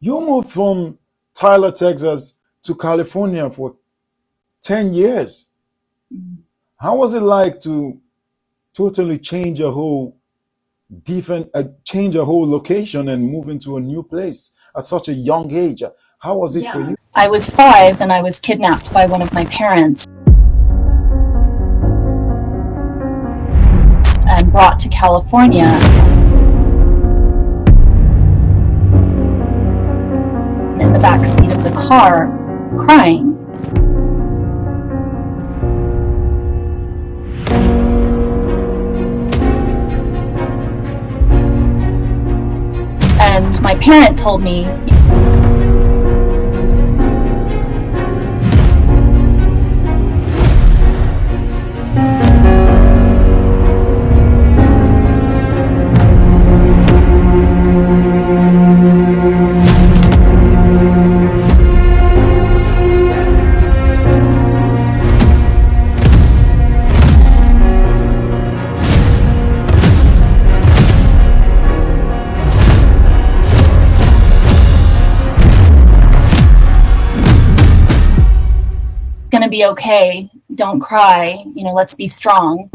You moved from Tyler, Texas to California for 10 years. How was it like to totally change a whole change a whole location and move into a new place at such a young age? How was it for you? I was 5 and I was kidnapped by one of my parents and brought to California. In the back seat of the car, crying. And my parent told me, gonna be okay, don't cry, let's be strong.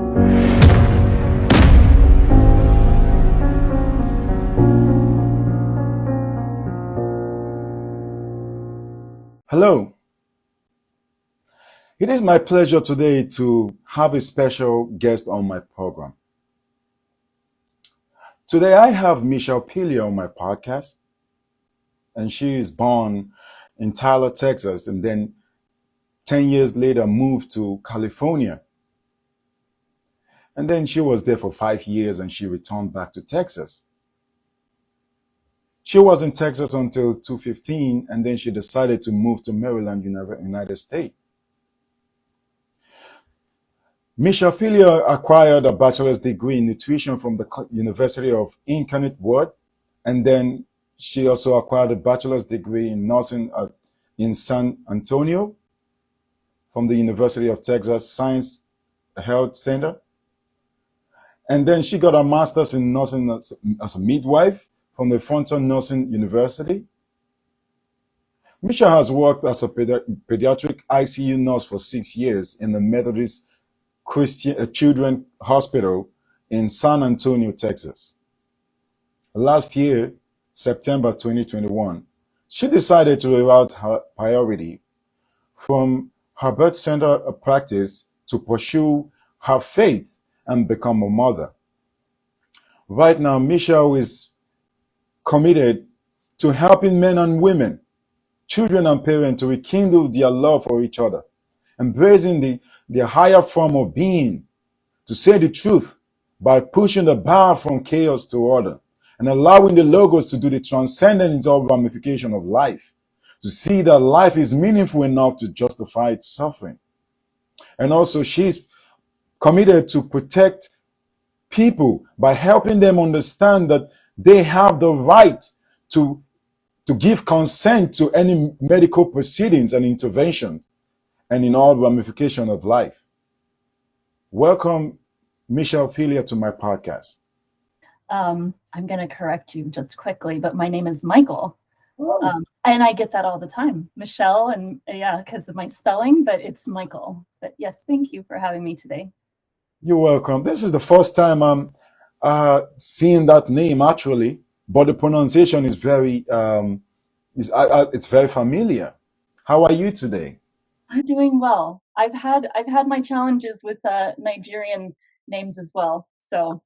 Hello. It is my pleasure today to have a special guest on my program. Today I have Mychal Pilia on my podcast, and she is born in Tyler, Texas, and then 10 years later moved to California. And then she was there for 5 years and she returned back to Texas. She was in Texas until 2015, and then she decided to move to Maryland, United States. Mychal Pilia acquired a bachelor's degree in nutrition from the University of Incarnate Word, and then she also acquired a bachelor's degree in nursing in San Antonio from the University of Texas Science Health Center. And then she got a master's in nursing as a midwife from the Frontier Nursing University. Mychal has worked as a pediatric ICU nurse for 6 years in the Methodist Christian Children's Hospital in San Antonio, Texas. Last year, September 2021, she decided to reroute her priority from her birth center practice to pursue her faith and become a mother. Right now, Mychal is committed to helping men and women, children and parents to rekindle their love for each other, embracing the higher form of being, to say the truth by pushing the bar from chaos to order, and allowing the logos to do the transcendence of ramification of life, to see that life is meaningful enough to justify its suffering. And also, she's committed to protect people by helping them understand that they have the right to give consent to any medical proceedings and interventions and in all ramifications of life. Welcome, Mychal Pilia, to my podcast. I'm going to correct you just quickly, but my name is Mychal. And I get that all the time, Michelle, and because of my spelling, but it's Mychal. But yes, thank you for having me today. You're welcome. This is the first time I'm seeing that name actually, but the pronunciation is very it's very familiar. How are you today? I'm doing well. I've had my challenges with Nigerian names as well. So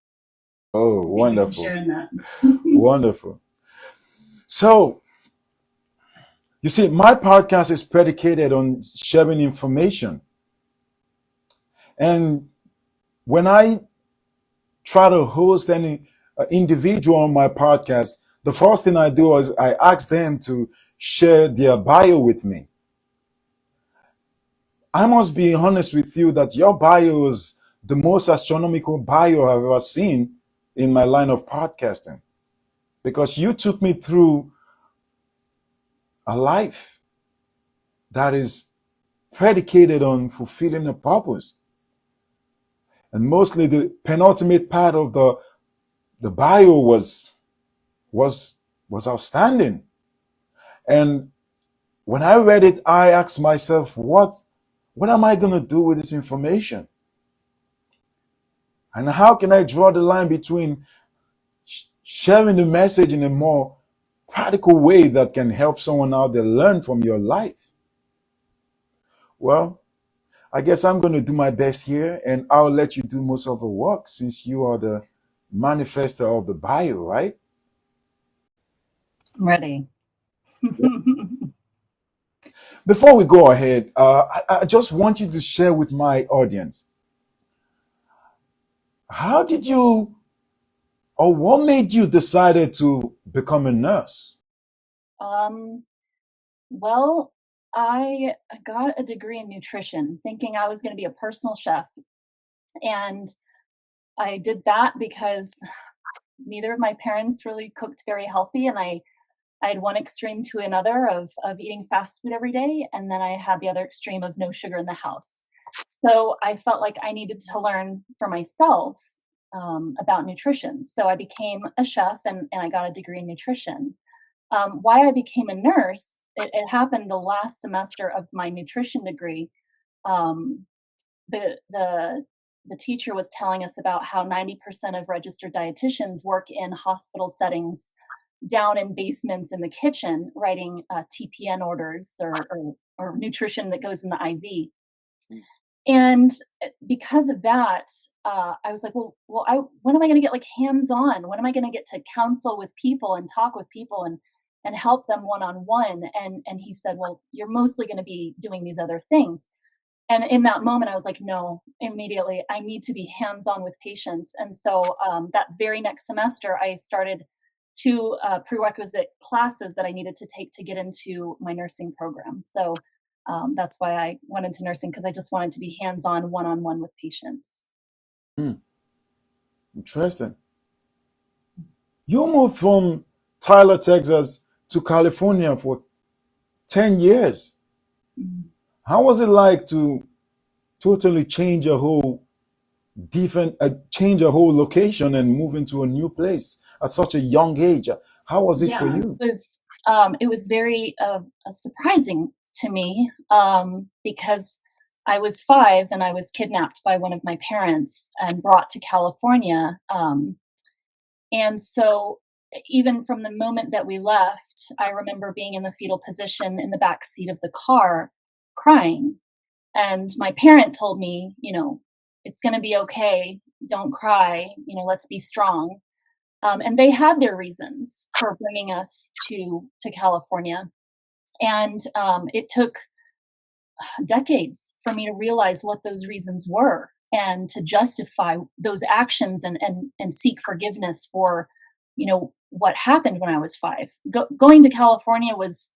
Oh, wonderful. sharing that. Wonderful. So, you see, my podcast is predicated on sharing information. And when I try to host any individual on my podcast, the first thing I do is I ask them to share their bio with me. I must be honest with you that your bio is the most astronomical bio I've ever seen in my line of podcasting, because you took me through a life that is predicated on fulfilling a purpose. And mostly the penultimate part of the bio was outstanding. And when I read it, I asked myself, what am I going to do with this information? And how can I draw the line between sharing the message in a more practical way that can help someone out there learn from your life? Well, I guess I'm going to do my best here, and I'll let you do most of the work since you are the manifester of the bio, right? I'm ready. Before we go ahead, I just want you to share with my audience, how did you, or what made you decided to become a nurse? Well, I got a degree in nutrition thinking I was going to be a personal chef. And I did that because neither of my parents really cooked very healthy. And I had one extreme to another of eating fast food every day. And then I had the other extreme of no sugar in the house. So I felt like I needed to learn for myself about nutrition. So I became a chef and I got a degree in nutrition. Why I became a nurse, it happened the last semester of my nutrition degree. Um, the teacher was telling us about how 90% of registered dietitians work in hospital settings, down in basements in the kitchen, writing TPN orders or nutrition that goes in the IV. And because of that, I was like, when am I going to get like hands on? When am I going to get to counsel with people and talk with people and help them one on one? And he said, well, you're mostly going to be doing these other things. And in that moment, I was like, no, immediately, I need to be hands on with patients. And so that very next semester, I started two prerequisite classes that I needed to take to get into my nursing program. So that's why I went into nursing, because I just wanted to be hands-on, one-on-one with patients. Interesting. You moved from Tyler, Texas to California for 10 years. How was it like to totally change a whole location and move into a new place at such a young age? How was it for you? It was very surprising to me because I was 5 and I was kidnapped by one of my parents and brought to California. And so even from the moment that we left, I remember being in the fetal position in the back seat of the car crying. And my parent told me, it's going to be okay. Don't cry. Let's be strong. And they had their reasons for bringing us to California. And it took decades for me to realize what those reasons were and to justify those actions and seek forgiveness for, what happened when I was 5. Going to California was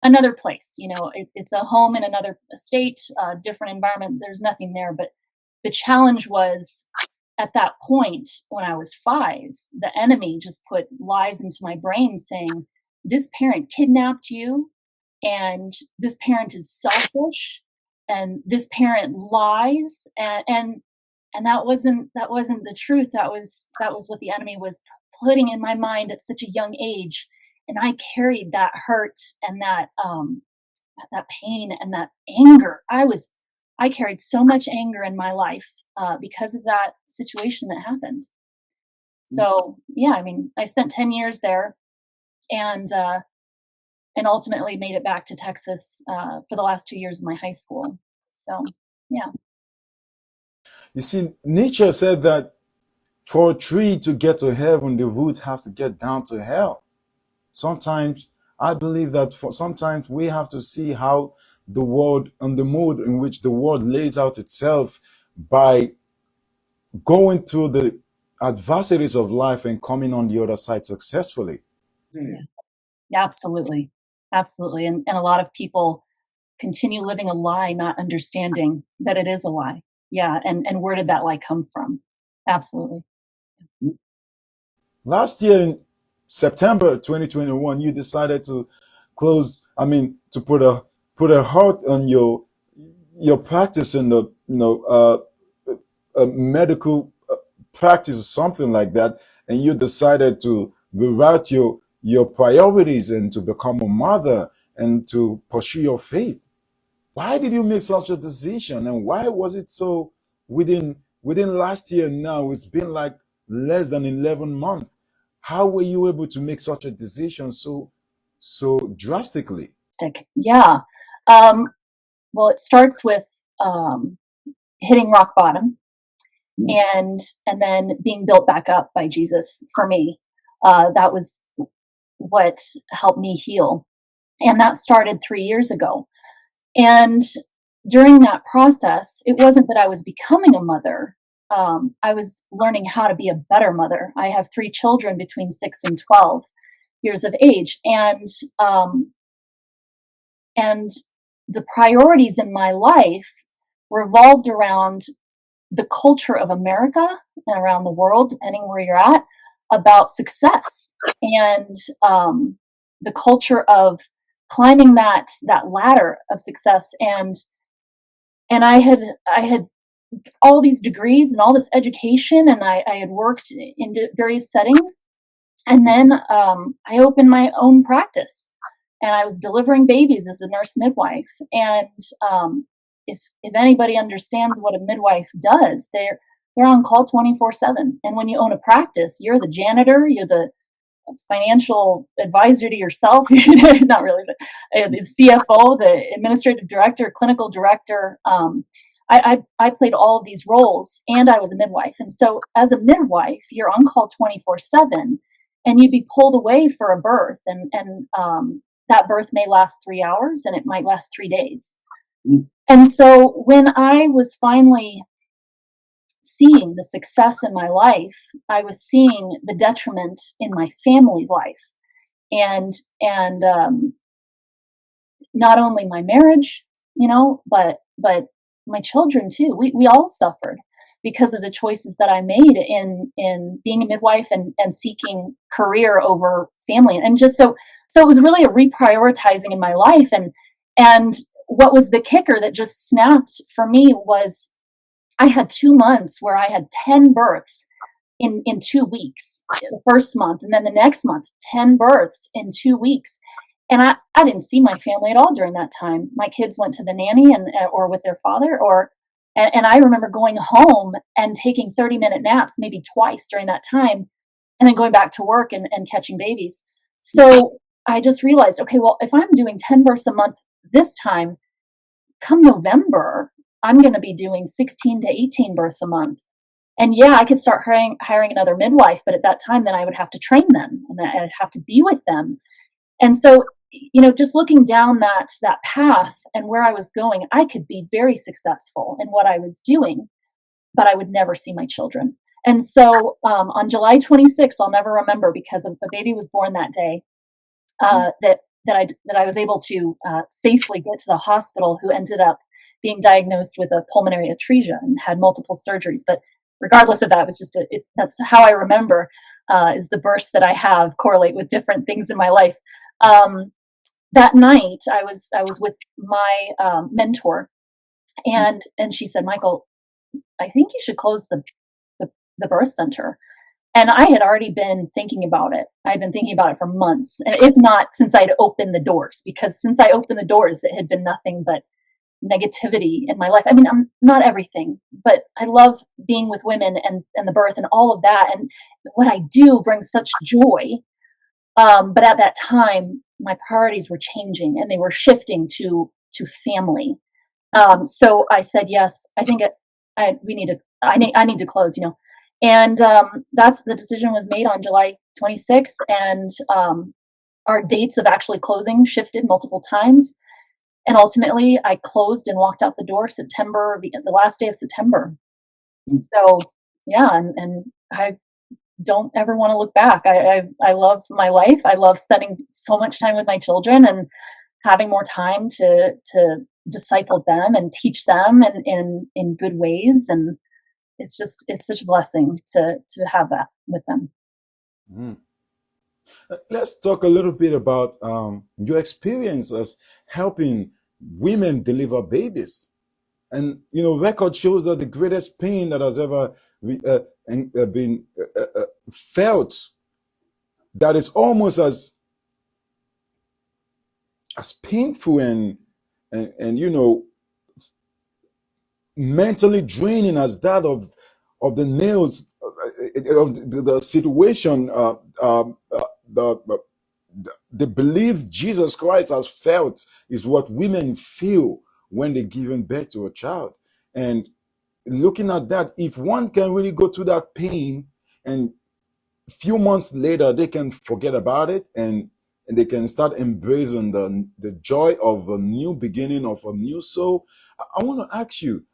another place. It's a home in another state, different environment. There's nothing there. But the challenge was, at that point when I was 5, the enemy just put lies into my brain saying, this parent kidnapped you, and this parent is selfish, and this parent lies, and that wasn't the truth. That was what the enemy was putting in my mind at such a young age. And I carried that hurt and that pain and that anger. I carried so much anger in my life because of that situation that happened. So yeah, I spent 10 years there, and ultimately made it back to Texas for the last 2 years of my high school. So yeah. You see, Nietzsche said that for a tree to get to heaven, the root has to get down to hell. Sometimes I believe that sometimes we have to see how the world and the mode in which the world lays out itself by going through the adversities of life and coming on the other side successfully. Yeah, absolutely. Absolutely. And a lot of people continue living a lie, not understanding that it is a lie. Yeah. And where did that lie come from? Absolutely. Last year in September 2021, you decided to to put a halt on your practice in the medical practice or something like that, and you decided to reroute your priorities and to become a mother. and to pursue your faith. Why did you make such a decision, and why was it so within last year? Now it's been like less than 11 months. How were you able to make such a decision so drastically? Yeah. Well, it starts with hitting rock bottom and then being built back up by Jesus for me. That was what helped me heal. And that started 3 years ago. And during that process, it wasn't that I was becoming a mother. I was learning how to be a better mother. I have 3 children between 6 and 12 years of age. And the priorities in my life revolved around the culture of America and around the world, depending where you're at, about success and the culture of climbing that ladder of success. And I had all these degrees and all this education, and I had worked in various settings. And then I opened my own practice, and I was delivering babies as a nurse midwife. And if anybody understands what a midwife does, they're on call 24/7. And when you own a practice, you're the janitor, you're the financial advisor to yourself, not really, but the CFO, the administrative director, clinical director. I played all of these roles, and I was a midwife. And so as a midwife, you're on call 24/7, and you'd be pulled away for a birth, and that birth may last 3 hours, and it might last 3 days. And so when I was finally seeing the success in my life, I was seeing the detriment in my family's life, and not only my marriage, but my children too. We all suffered because of the choices that I made in being a midwife and seeking career over family, and just so it was really a reprioritizing in my life. And what was the kicker that just snapped for me was I had 2 months where I had 10 births in 2 weeks, the first month, and then the next month, 10 births in 2 weeks. And I didn't see my family at all during that time. My kids went to the nanny or with their father, and I remember going home and taking 30-minute naps, maybe twice during that time, and then going back to work and catching babies. So I just realized, okay, well, if I'm doing 10 births a month this time, come November, I'm going to be doing 16 to 18 births a month. And yeah, I could start hiring another midwife, but at that time, then I would have to train them, and I'd have to be with them. And so, just looking down that path and where I was going, I could be very successful in what I was doing, but I would never see my children. And so on July 26th, I'll never remember, because the baby was born that day, that I was able to safely get to the hospital, who ended up being diagnosed with a pulmonary atresia and had multiple surgeries. But regardless of that, it was just that's how I remember is the bursts that I have correlate with different things in my life. That night, I was with my mentor, and she said, "Mychal, I think you should close the birth center." And I had already been thinking about it. I'd been thinking about it for months, if not since I'd opened the doors. Because since I opened the doors, it had been nothing but negativity in my life. I mean, I'm not everything, but I love being with women and the birth and all of that. And what I do brings such joy. But at that time, my priorities were changing, and they were shifting to family. So I said, yes, I think I need to close, And that's the decision was made on July 26th, and our dates of actually closing shifted multiple times. And ultimately, I closed and walked out the door the last day of September. So yeah, and I don't ever want to look back. I love my life. I love spending so much time with my children and having more time to disciple them and teach them in good ways. And it's such a blessing to have that with them. Mm. Let's talk a little bit about your experience as helping women deliver babies. And record shows that the greatest pain that has ever been felt, that is almost as as painful and mentally draining as that of the nails of the situation, the beliefs Jesus Christ has felt is what women feel when they're giving birth to a child. And looking at that, if one can really go through that pain and a few months later they can forget about it, and they can start embracing the joy of a new beginning, of a new soul. I want to ask you,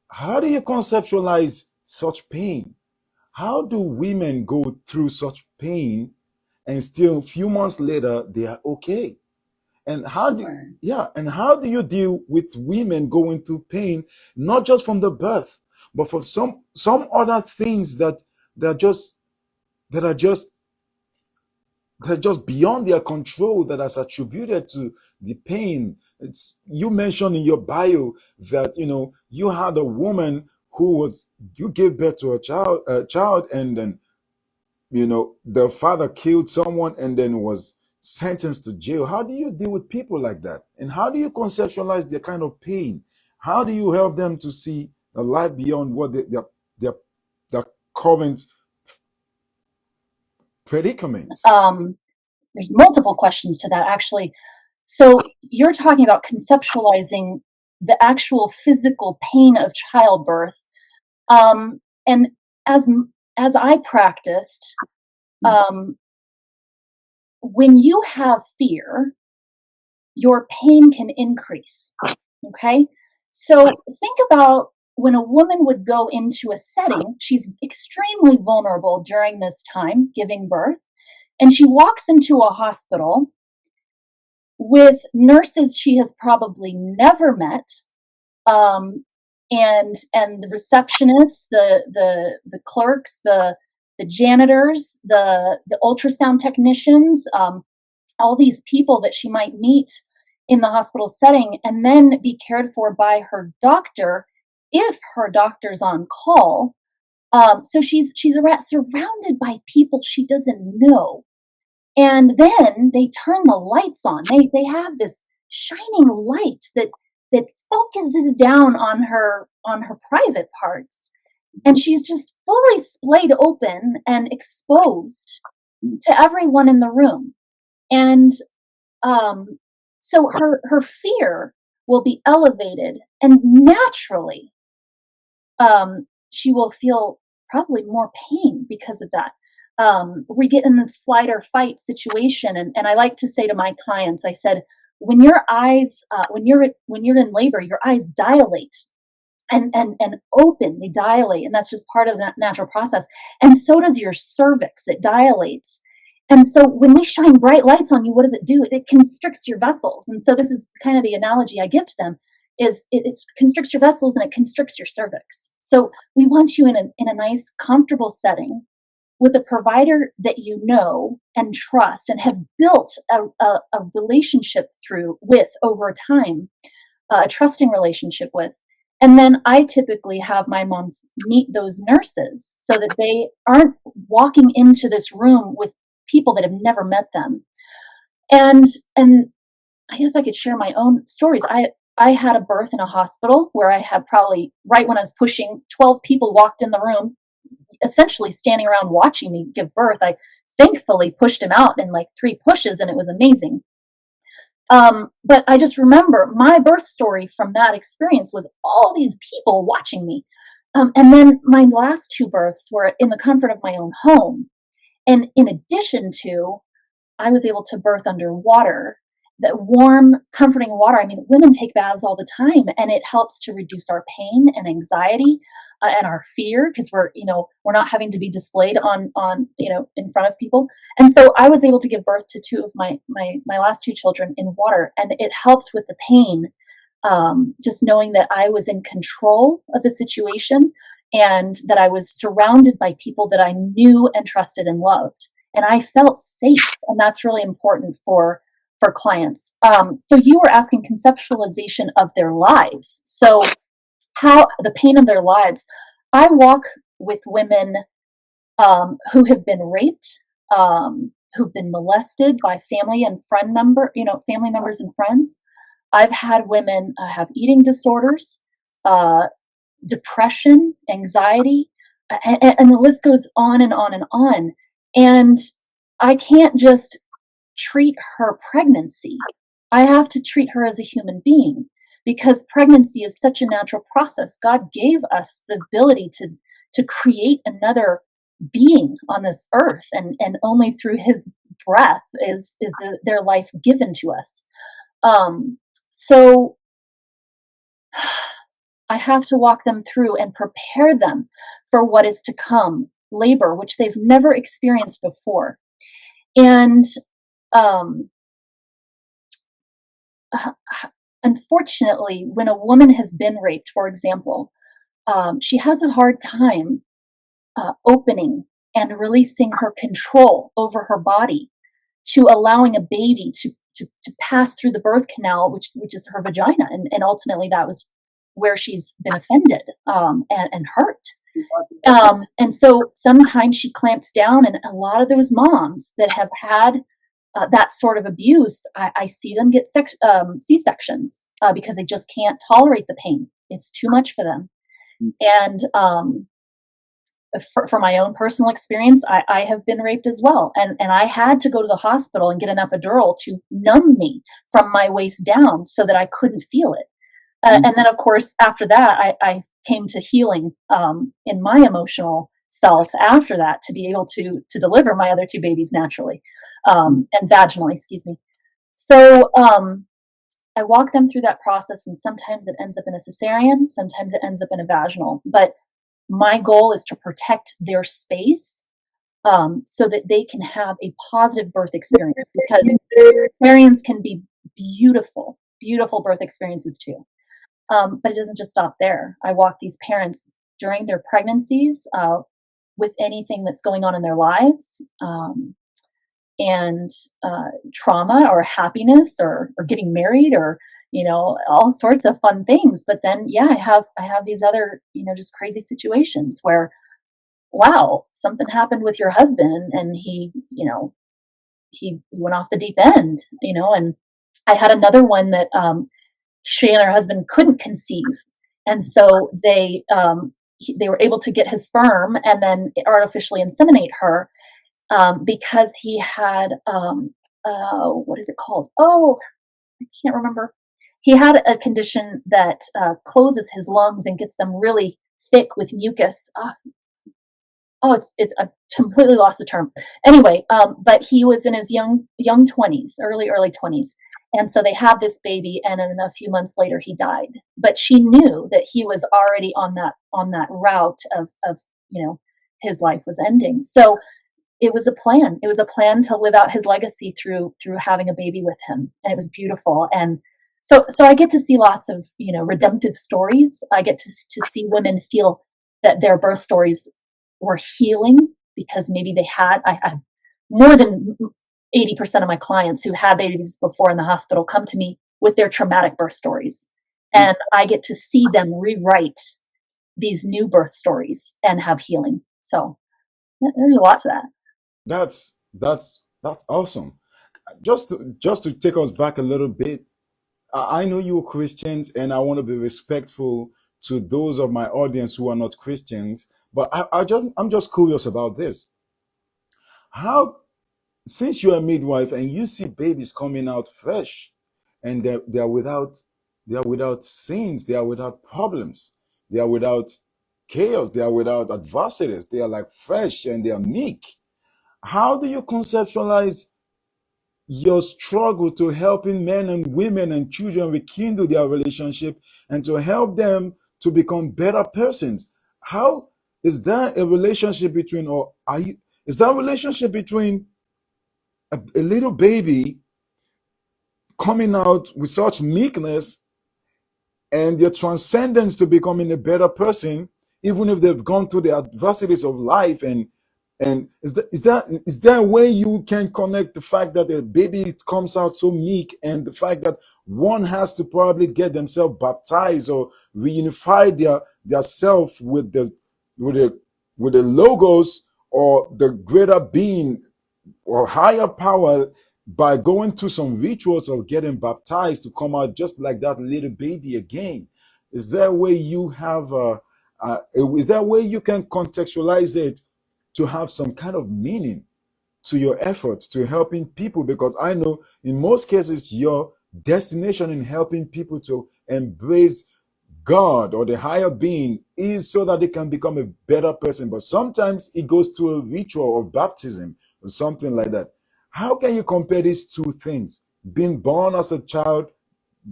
how do you conceptualize such pain? How do women go through such pain and still a few months later they are okay? And how do you deal with women going through pain, not just from the birth, but for some other things that are just that are just that are just beyond their control, that is attributed to the pain? It's, you mentioned in your bio that you had a woman who was you gave birth to a child, and then the father killed someone and then was sentenced to jail. How do you deal with people like that? And how do you conceptualize their kind of pain? How do you help them to see a life beyond what their current predicaments? There's multiple questions to that, actually. So you're talking about conceptualizing the actual physical pain of childbirth. And as I practiced, when you have fear, your pain can increase. Okay? So think about when a woman would go into a setting, she's extremely vulnerable during this time, giving birth, and she walks into a hospital with nurses she has probably never met, and the receptionists, the clerks, the janitors, the ultrasound technicians, all these people that she might meet in the hospital setting, and then be cared for by her doctor if her doctor's on call. So she's surrounded by people she doesn't know. And then they turn the lights on. They have this shining light that focuses down on her private parts, and she's just fully splayed open and exposed to everyone in the room. And so her fear will be elevated, and naturally she will feel probably more pain because of that. We get in this flight or fight situation, and I like to say to my clients, I said, when your eyes, when you're in labor, your eyes dilate and open, they dilate, and that's just part of that natural process. And so does your cervix; it dilates. And so when we shine bright lights on you, what does it do? It constricts your vessels. And so this is kind of the analogy I give to them: is it constricts your vessels and it constricts your cervix. So we want you in a nice, comfortable setting with a provider that you know and trust and have built a relationship with over time, a trusting relationship with. And then I typically have my moms meet those nurses so that they aren't walking into this room with people that have never met them. And I guess I could share my own stories. I had a birth in a hospital where I had probably, right when I was pushing, 12 people walked in the room, essentially standing around watching me give birth. I thankfully pushed him out in like 3 pushes, and it was amazing. But I just remember my birth story from that experience was all these people watching me. And then my last 2 births were in the comfort of my own home. And in addition to, I was able to birth underwater, that warm, comforting water. I mean, women take baths all the time, and it helps to reduce our pain and anxiety and our fear, because we're not having to be displayed on in front of people. And so I was able to give birth to 2 of my last 2 children in water, and it helped with the pain. Just knowing that I was in control of the situation, and that I was surrounded by people that I knew and trusted and loved, and I felt safe, and that's really important for clients. So you were asking conceptualization of their lives. So how the pain of their lives. I walk with women who have been raped, who've been molested by family members and friends. I've had women have eating disorders, depression, anxiety, and the list goes on and on and on. And I can't just treat her pregnancy. I have to treat her as a human being, because pregnancy is such a natural process. God gave us the ability to create another being on this earth, and only through his breath is their life given to us. So I have to walk them through and prepare them for what is to come, labor, which they've never experienced before. And unfortunately, when a woman has been raped, for example, she has a hard time opening and releasing her control over her body, to allowing a baby to pass through the birth canal, which is her vagina. And ultimately that was where she's been offended and hurt. And so sometimes she clamps down, and a lot of those moms that have had that sort of abuse, I see them get C-sections because they just can't tolerate the pain. It's too much for them. And for my own personal experience, I have been raped as well. And I had to go to the hospital and get an epidural to numb me from my waist down so that I couldn't feel it. And then, of course, after that, I came to healing in my emotional self after that, to be able to deliver my other two babies naturally and vaginally, excuse me. So I walk them through that process, and sometimes it ends up in a cesarean, sometimes it ends up in a vaginal. But my goal is to protect their space so that they can have a positive birth experience, because cesareans can be beautiful, beautiful birth experiences too. But it doesn't just stop there. I walk these parents during their pregnancies with anything that's going on in their lives, and trauma or happiness or getting married, or all sorts of fun things. But then I have these other just crazy situations where, wow, something happened with your husband, and he went off the deep end. And I had another one that she and her husband couldn't conceive, and so they were able to get his sperm and then artificially inseminate her, because he had what is it called? Oh, I can't remember. He had a condition that closes his lungs and gets them really thick with mucus. I completely lost the term. Anyway, but he was in his young 20s, early 20s. And so they had this baby, and then a few months later he died. But she knew that he was already on that route of his life was ending. So it was a plan. It was a plan to live out his legacy through having a baby with him, and it was beautiful. And so I get to see lots of redemptive stories. I get to see women feel that their birth stories were healing, because maybe they had. I had more than 80% of my clients who had babies before in the hospital come to me with their traumatic birth stories, and I get to see them rewrite these new birth stories and have healing. So there's a lot to that. That's awesome. Just to take us back a little bit, I know you're Christians, and I want to be respectful to those of my audience who are not Christians. But I'm just curious about this. How, since you're a midwife and you see babies coming out fresh, and they are without sins, they are without problems, they are without chaos, they are without adversities, they are like fresh and they are meek. How do you conceptualize your struggle to helping men and women and children rekindle their relationship and to help them to become better persons? How is that a relationship between, or is that a relationship between a little baby coming out with such meekness and their transcendence to becoming a better person, even if they've gone through the adversities of life? And is there a way you can connect the fact that the baby comes out so meek, and the fact that one has to probably get themselves baptized or reunify their self with the logos or the greater being or higher power by going through some rituals of getting baptized to come out just like that little baby again? Is there a way you have is there a way you can contextualize it to have some kind of meaning to your efforts to helping people? Because I know in most cases your destination in helping people to embrace God or the higher being is so that they can become a better person. But sometimes it goes through a ritual of baptism or something like that. How can you compare these two things? Being born as a child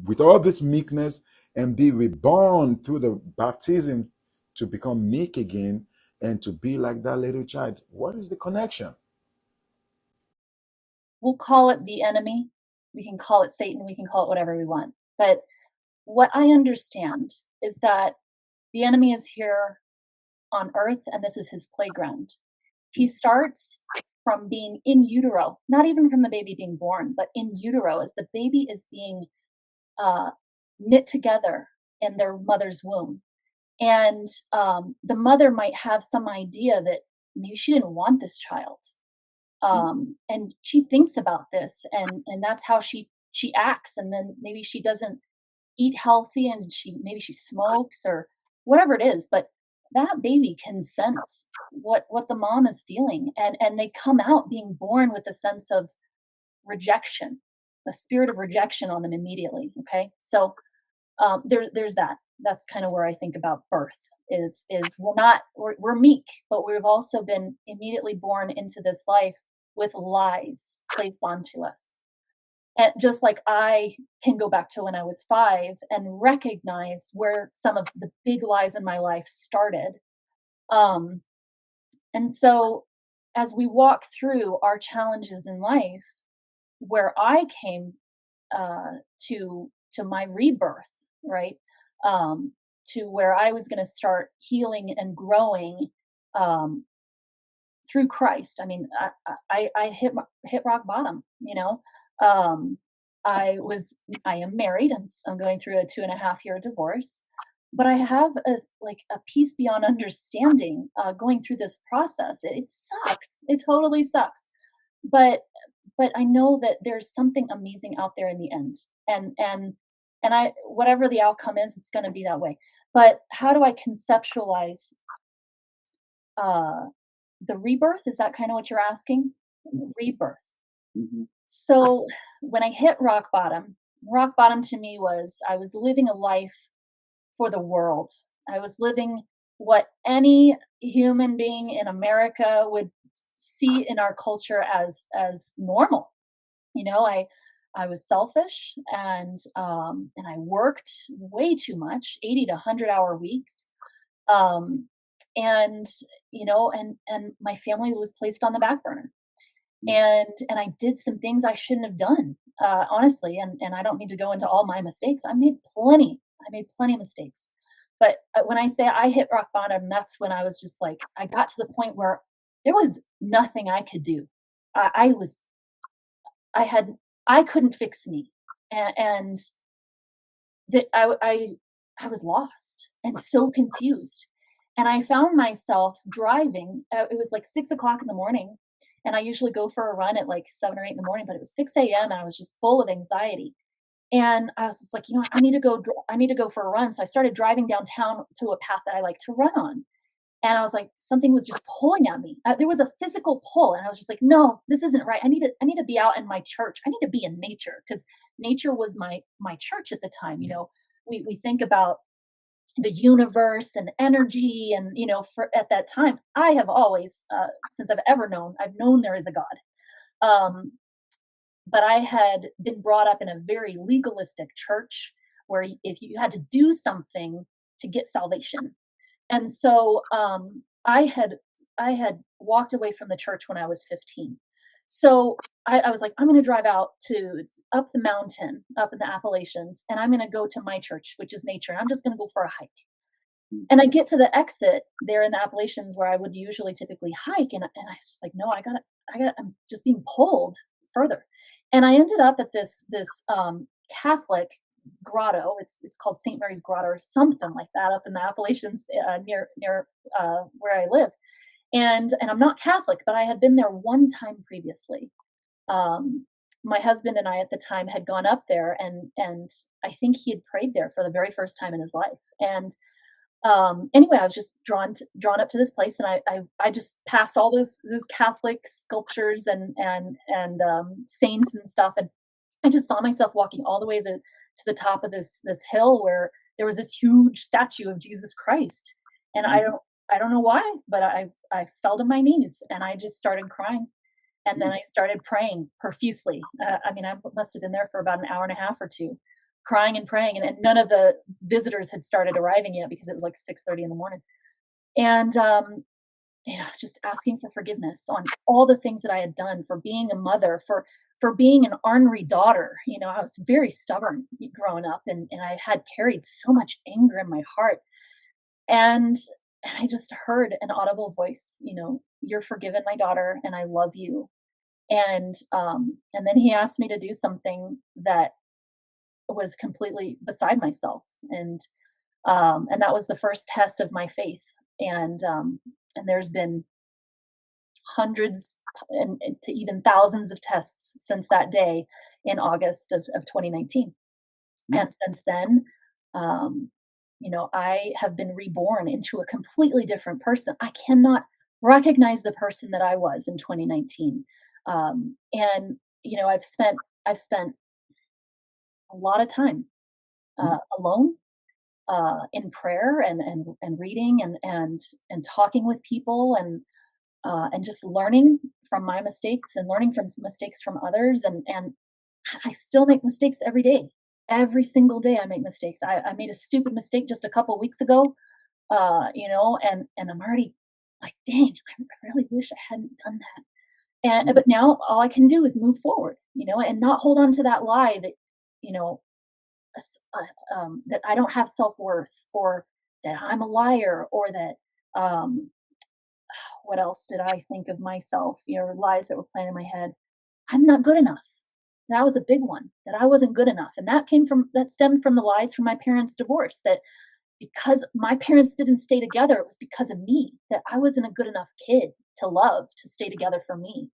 with all this meekness and be reborn through the baptism to become meek again and to be like that little child. What is the connection? We'll call it the enemy. We can call it Satan. We can call it whatever we want. But what I understand is that the enemy is here on earth and this is his playground. He starts from being in utero, not even from the baby being born, but in utero as the baby is being knit together in their mother's womb. And the mother might have some idea that maybe she didn't want this child. And she thinks about this and that's how she acts. And then maybe she doesn't eat healthy and maybe she smokes or whatever it is, but that baby can sense what the mom is feeling, and they come out being born with a sense of rejection, a spirit of rejection on them immediately. Okay, so there's that. That's kind of where I think about birth is we're meek, but we've also been immediately born into this life with lies placed onto us. And just like I can go back to when I was 5 and recognize where some of the big lies in my life started. Um, and so as we walk through our challenges in life, where I came to my rebirth, right? To where I was going to start healing and growing through Christ. I mean, I hit rock bottom, you know. Um, I am married. I'm going through a 2.5 year divorce, but I have a peace beyond understanding going through this process. It sucks. It totally sucks. But I know that there's something amazing out there in the end. And I whatever the outcome is, it's going to be that way. But how do I conceptualize uh, the rebirth? Is that kind of what you're asking? Rebirth. Mhm. So when I hit rock bottom to me was I was living a life for the world. I was living what any human being in America would see in our culture as normal. You know, I was selfish and I worked way too much, 80 to 100-hour weeks. Um, and and my family was placed on the back burner, and I did some things I shouldn't have done, honestly, and I don't need to go into all my mistakes. I made plenty of mistakes. But when I say I hit rock bottom, that's when I was just like, I got to the point where there was nothing I could do. I was, I had, I couldn't fix me, and that I was lost and so confused. And I found myself driving. It was like 6 o'clock in the morning, and I usually go for a run at like 7 or 8 in the morning, but it was 6 a.m. and I was just full of anxiety. And I was just like, you know, I need to go. I need to go for a run. So I started driving downtown to a path that I like to run on. And I was like, something was just pulling at me. There was a physical pull, and I was just like, no, this isn't right. I need to be out in my church. I need to be in nature because nature was my church at the time. You know, we think about the universe and energy, and for at that time, I have always, since I've known there is a God. Um, but I had been brought up in a very legalistic church where if you had to do something to get salvation, and so I had walked away from the church when I was 15. So I was like, I'm going to drive out to up the mountain, up in the Appalachians, and I'm going to go to my church, which is nature. And I'm just going to go for a hike. And I get to the exit there in the Appalachians where I would usually typically hike, and I was just like, no, I'm just being pulled further. And I ended up at this Catholic grotto. It's called St. Mary's Grotto or something like that up in the Appalachians, near where I live. And I'm not Catholic, but I had been there one time previously. My husband and I at the time had gone up there, and I think he had prayed there for the very first time in his life. And anyway, I was just drawn up to this place, and I just passed all those Catholic sculptures and saints and stuff, and I just saw myself walking all the way to the top of this hill where there was this huge statue of Jesus Christ, and I don't know why, but I fell to my knees and I just started crying, and then I started praying profusely. I mean, I must have been there for about an hour and a half or two, crying and praying, and none of the visitors had started arriving yet because it was like 6:30 in the morning. And just asking for forgiveness on all the things that I had done, for being a mother, for being an ornery daughter. I was very stubborn growing up, and I had carried so much anger in my heart. And I just heard an audible voice, "You're forgiven, my daughter, and I love you." And then he asked me to do something that was completely beside myself, and that was the first test of my faith. And there's been hundreds and to even thousands of tests since that day in August of 2019. And since then, I have been reborn into a completely different person. I cannot recognize the person that I was in 2019. And I've spent a lot of time alone, in prayer and reading and talking with people, and just learning from my mistakes and learning from mistakes from others. And I still make mistakes every day. Every single day I make mistakes. I made a stupid mistake just a couple weeks ago, and I'm already like, dang, I really wish I hadn't done that. But now all I can do is move forward, and not hold on to that lie that, that I don't have self-worth, or that I'm a liar, or that, what else did I think of myself? Lies that were playing in my head. I'm not good enough. That was a big one, that I wasn't good enough. And that stemmed from the lies from my parents' divorce, that because my parents didn't stay together, it was because of me, that I wasn't a good enough kid to love, to stay together for me.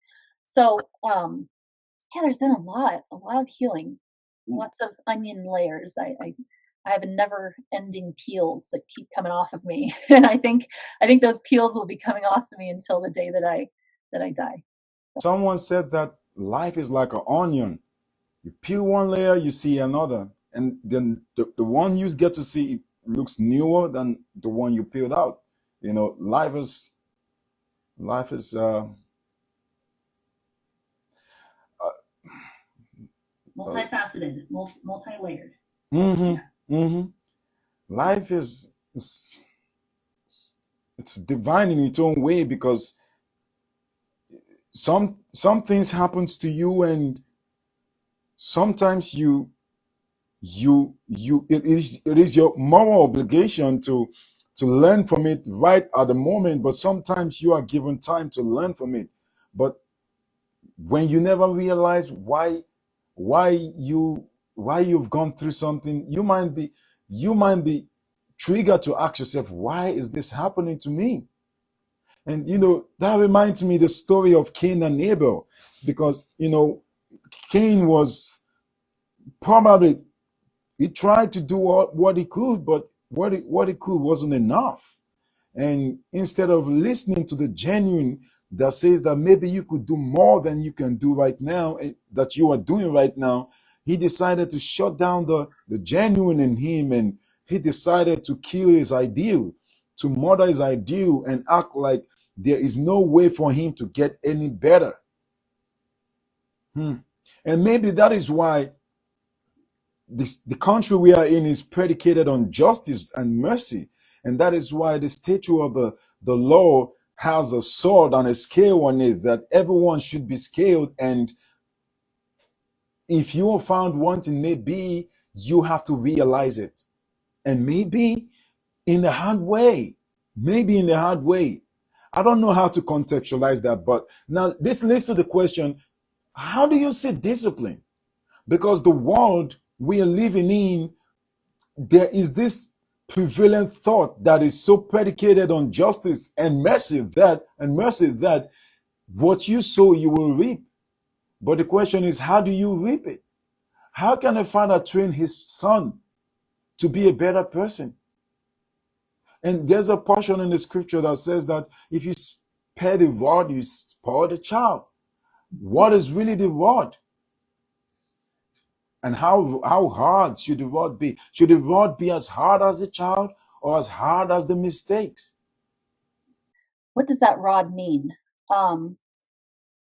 So, yeah, there's been a lot of healing, lots of onion layers. I have never-ending peels that keep coming off of me, and I think those peels will be coming off of me until the day that I die. Someone said that life is like an onion. You peel one layer, you see another, and then the one you get to see looks newer than the one you peeled out. Life is Multifaceted, multi-layered. Life is it's divine in its own way, because some things happens to you, and sometimes it is your moral obligation to learn from it right at the moment, but sometimes you are given time to learn from it. But when you never realize why you've gone through something, you might be triggered to ask yourself, why is this happening to me? And that reminds me the story of Cain and Abel, because Cain was probably, he tried to do what he could, but what he could wasn't enough. And instead of listening to the genuine that says that maybe you could do more than you can do right now, that you are doing right now, he decided to shut down the genuine in him, and he decided to kill his ideal, to murder his ideal, and act like there is no way for him to get any better. And maybe that is why the country we are in is predicated on justice and mercy. And that is why the statue of the law has a sword and a scale on it, that everyone should be scaled. And if you are found wanting, maybe you have to realize it. And maybe in a hard way. I don't know how to contextualize that, but now this leads to the question, how do you see discipline? Because the world we are living in, there is this prevalent thought that is so predicated on justice and mercy that what you sow you will reap. But the question is, how do you reap it? How can a father train his son to be a better person? And there's a portion in the scripture that says that if you spare the rod, you spoil the child. What is really the rod? And how hard should the rod be? Should the rod be as hard as the child or as hard as the mistakes? What does that rod mean? A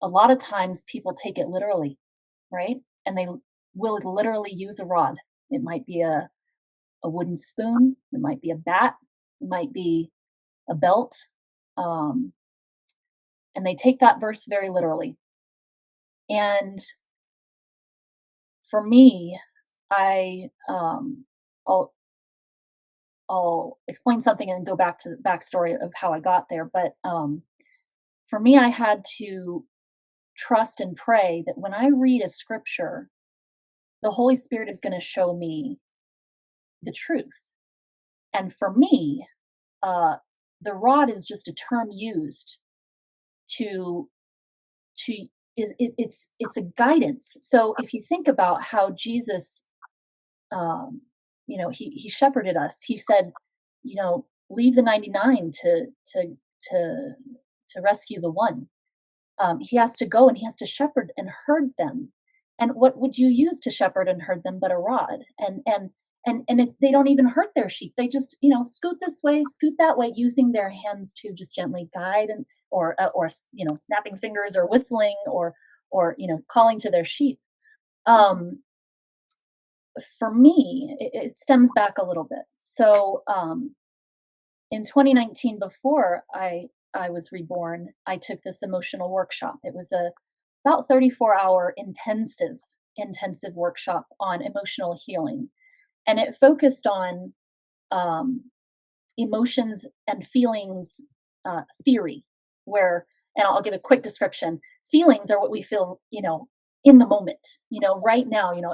lot of times people take it literally, right? And they will literally use a rod. It might be a wooden spoon, it might be a bat, it might be a belt. And they take that verse very literally. And for me, I'll explain something and go back to the backstory of how I got there. But for me, I had to trust and pray that when I read a scripture, the Holy Spirit is going to show me the truth. And for me, the rod is just a term used to it's a guidance. So if you think about how Jesus, he shepherded us. He said, leave the 99 to rescue the one. He has to go and he has to shepherd and herd them. And what would you use to shepherd and herd them but a rod? They don't even hurt their sheep. They just, scoot this way, scoot that way, using their hands to just gently guide or snapping fingers or whistling or calling to their sheep. For me, it stems back a little bit. So in 2019, before I was reborn, I took this emotional workshop. It was about 34-hour intensive workshop on emotional healing. And it focused on emotions and feelings theory, and I'll give a quick description. Feelings are what we feel, in the moment, right now, and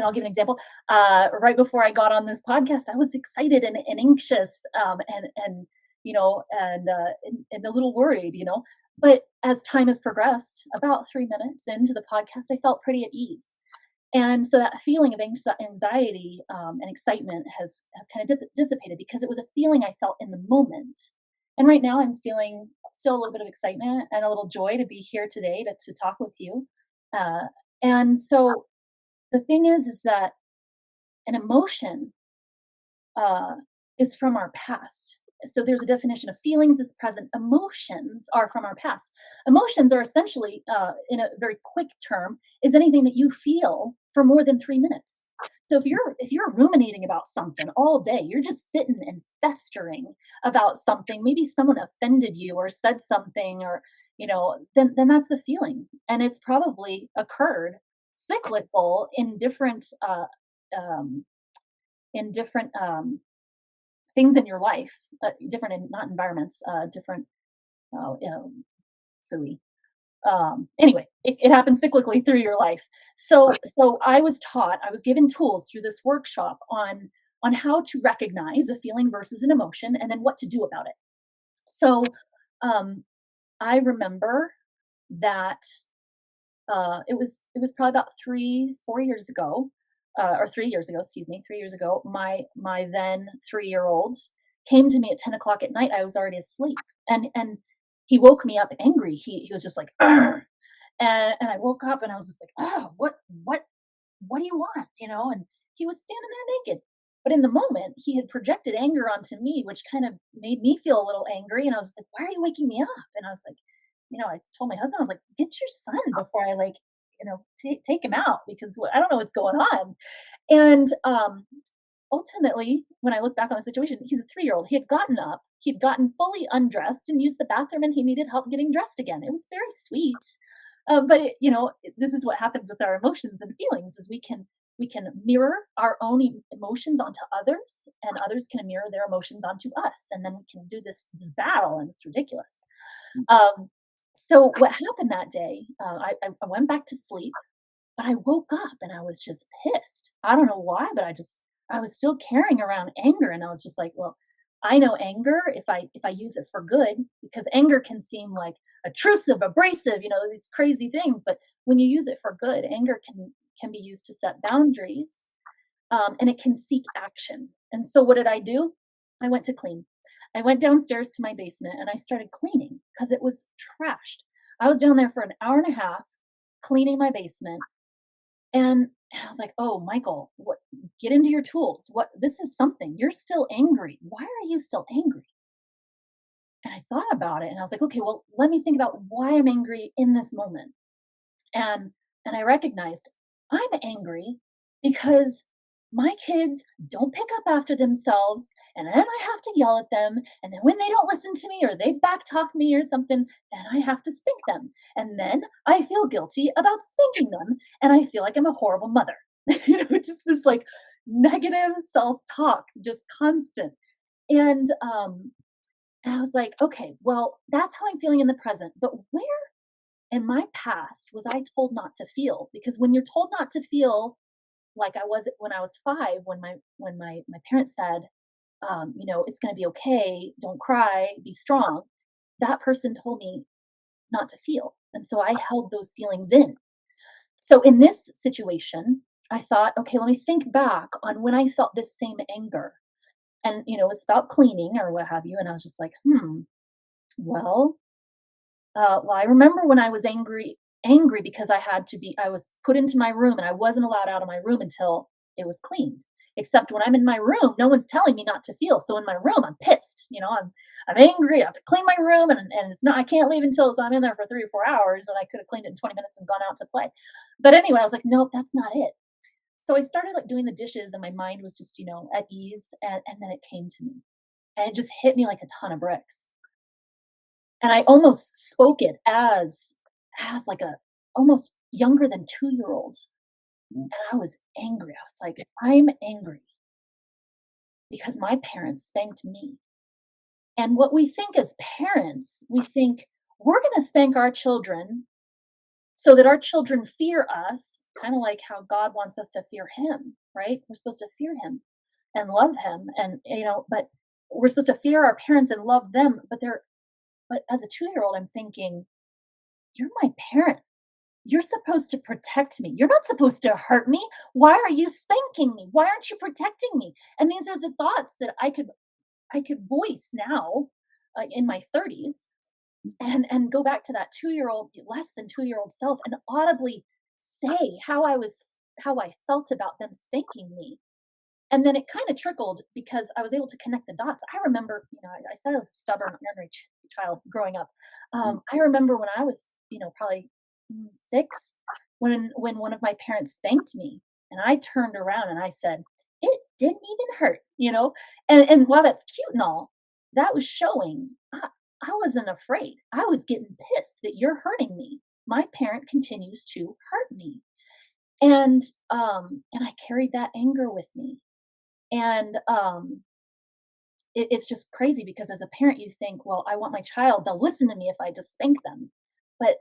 I'll give an example. Right before I got on this podcast, I was excited and anxious, and a little worried, but as time has progressed, about 3 minutes into the podcast, I felt pretty at ease. And so that feeling of anxiety and excitement has kind of dissipated because it was a feeling I felt in the moment. And right now I'm feeling still a little bit of excitement and a little joy to be here today to talk with you. And so the thing is that an emotion is from our past. So there's a definition of feelings is present. Emotions are from our past. Emotions are essentially, in a very quick term, is anything that you feel for more than 3 minutes. So if you're ruminating about something all day, you're just sitting and festering about something. Maybe someone offended you or said something, or then that's a feeling, and it's probably occurred cyclical in different things in your life, not environments, different, silly. Anyway, it happens cyclically through your life. So I was given tools through this workshop on how to recognize a feeling versus an emotion, and then what to do about it. So I remember that it was probably about 4 years ago, or 3 years ago, excuse me, 3 years ago, my then 3-year-old came to me at 10 o'clock at night. I was already asleep, and he woke me up angry. He was just like, "Arr!" And I woke up and I was just like, "Oh, what do you want?" And he was standing there naked. But in the moment, he had projected anger onto me, which kind of made me feel a little angry. And I was just like, "Why are you waking me up?" And I was like, I told my husband, I was like, "Get your son before I take him out, because I don't know what's going on." And ultimately, when I look back on the situation, he's a 3-year-old. He had gotten up, he'd gotten fully undressed and used the bathroom, and he needed help getting dressed again. It was very sweet. But this is what happens with our emotions and feelings: is we can mirror our own emotions onto others, and others can mirror their emotions onto us, and then we can do this battle, and it's ridiculous. So what happened that day? I went back to sleep, but I woke up and I was just pissed. I don't know why, but I just I was still carrying around anger, and I was just like, well, I know anger if I use it for good, because anger can seem like intrusive, abrasive, these crazy things. But when you use it for good, anger can be used to set boundaries, and it can seek action. And so, what did I do? I went to clean. I went downstairs to my basement and I started cleaning because it was trashed. I was down there for an hour and a half cleaning my basement, and I was like, "Oh, Michael, what? Get into your tools. What? This is something. You're still angry. Why are you still angry?" And I thought about it, and I was like, "Okay, well, let me think about why I'm angry in this moment." And and I recognized I'm angry because my kids don't pick up after themselves, and then I have to yell at them, and then when they don't listen to me or they backtalk me or something, then I have to spank them. And then I feel guilty about spanking them, and I feel like I'm a horrible mother. Just this like negative self-talk, just constant. And and I was like, okay, well, that's how I'm feeling in the present. But where in my past was I told not to feel? Because when you're told not to feel, like I was when I was 5, when my parents said, "It's gonna be okay, don't cry, be strong," that person told me not to feel, and so I held those feelings in. So in this situation, I thought, "Okay, let me think back on when I felt this same anger," and, it's about cleaning or what have you, and I was just like, well, I remember when I was angry because I was put into my room and I wasn't allowed out of my room until it was cleaned. Except when I'm in my room, no one's telling me not to feel. So in my room, I'm pissed. I'm angry. I have to clean my room, and it's not. I can't leave until I'm in there for 3 or 4 hours, and I could have cleaned it in 20 minutes and gone out to play. But anyway, I was like, nope, that's not it. So I started like doing the dishes, and my mind was just at ease, and then it came to me, and it just hit me like a ton of bricks. And I almost spoke it as like a almost younger than 2-year-old, and I was angry. I was like, "I'm angry because my parents spanked me." And what we think as parents, we think we're gonna spank our children so that our children fear us, kinda like how God wants us to fear him, right? We're supposed to fear him and love him, and, but we're supposed to fear our parents and love them, but as a 2-year-old, I'm thinking, "You're my parent. You're supposed to protect me. You're not supposed to hurt me. Why are you spanking me? Why aren't you protecting me?" And these are the thoughts that I could voice now, in my 30s, and go back to that 2-year-old, less than 2-year-old self, and audibly say how I felt about them spanking me. And then it kind of trickled because I was able to connect the dots. I remember, I said I was a stubborn, ornery child growing up. I remember when I was, probably 6, when one of my parents spanked me, and I turned around and I said, "It didn't even hurt," And while that's cute and all, that was showing I wasn't afraid. I was getting pissed that you're hurting me. My parent continues to hurt me, and I carried that anger with me, and it's just crazy because as a parent, you think, well, I want my child, they'll listen to me if I just spank them. But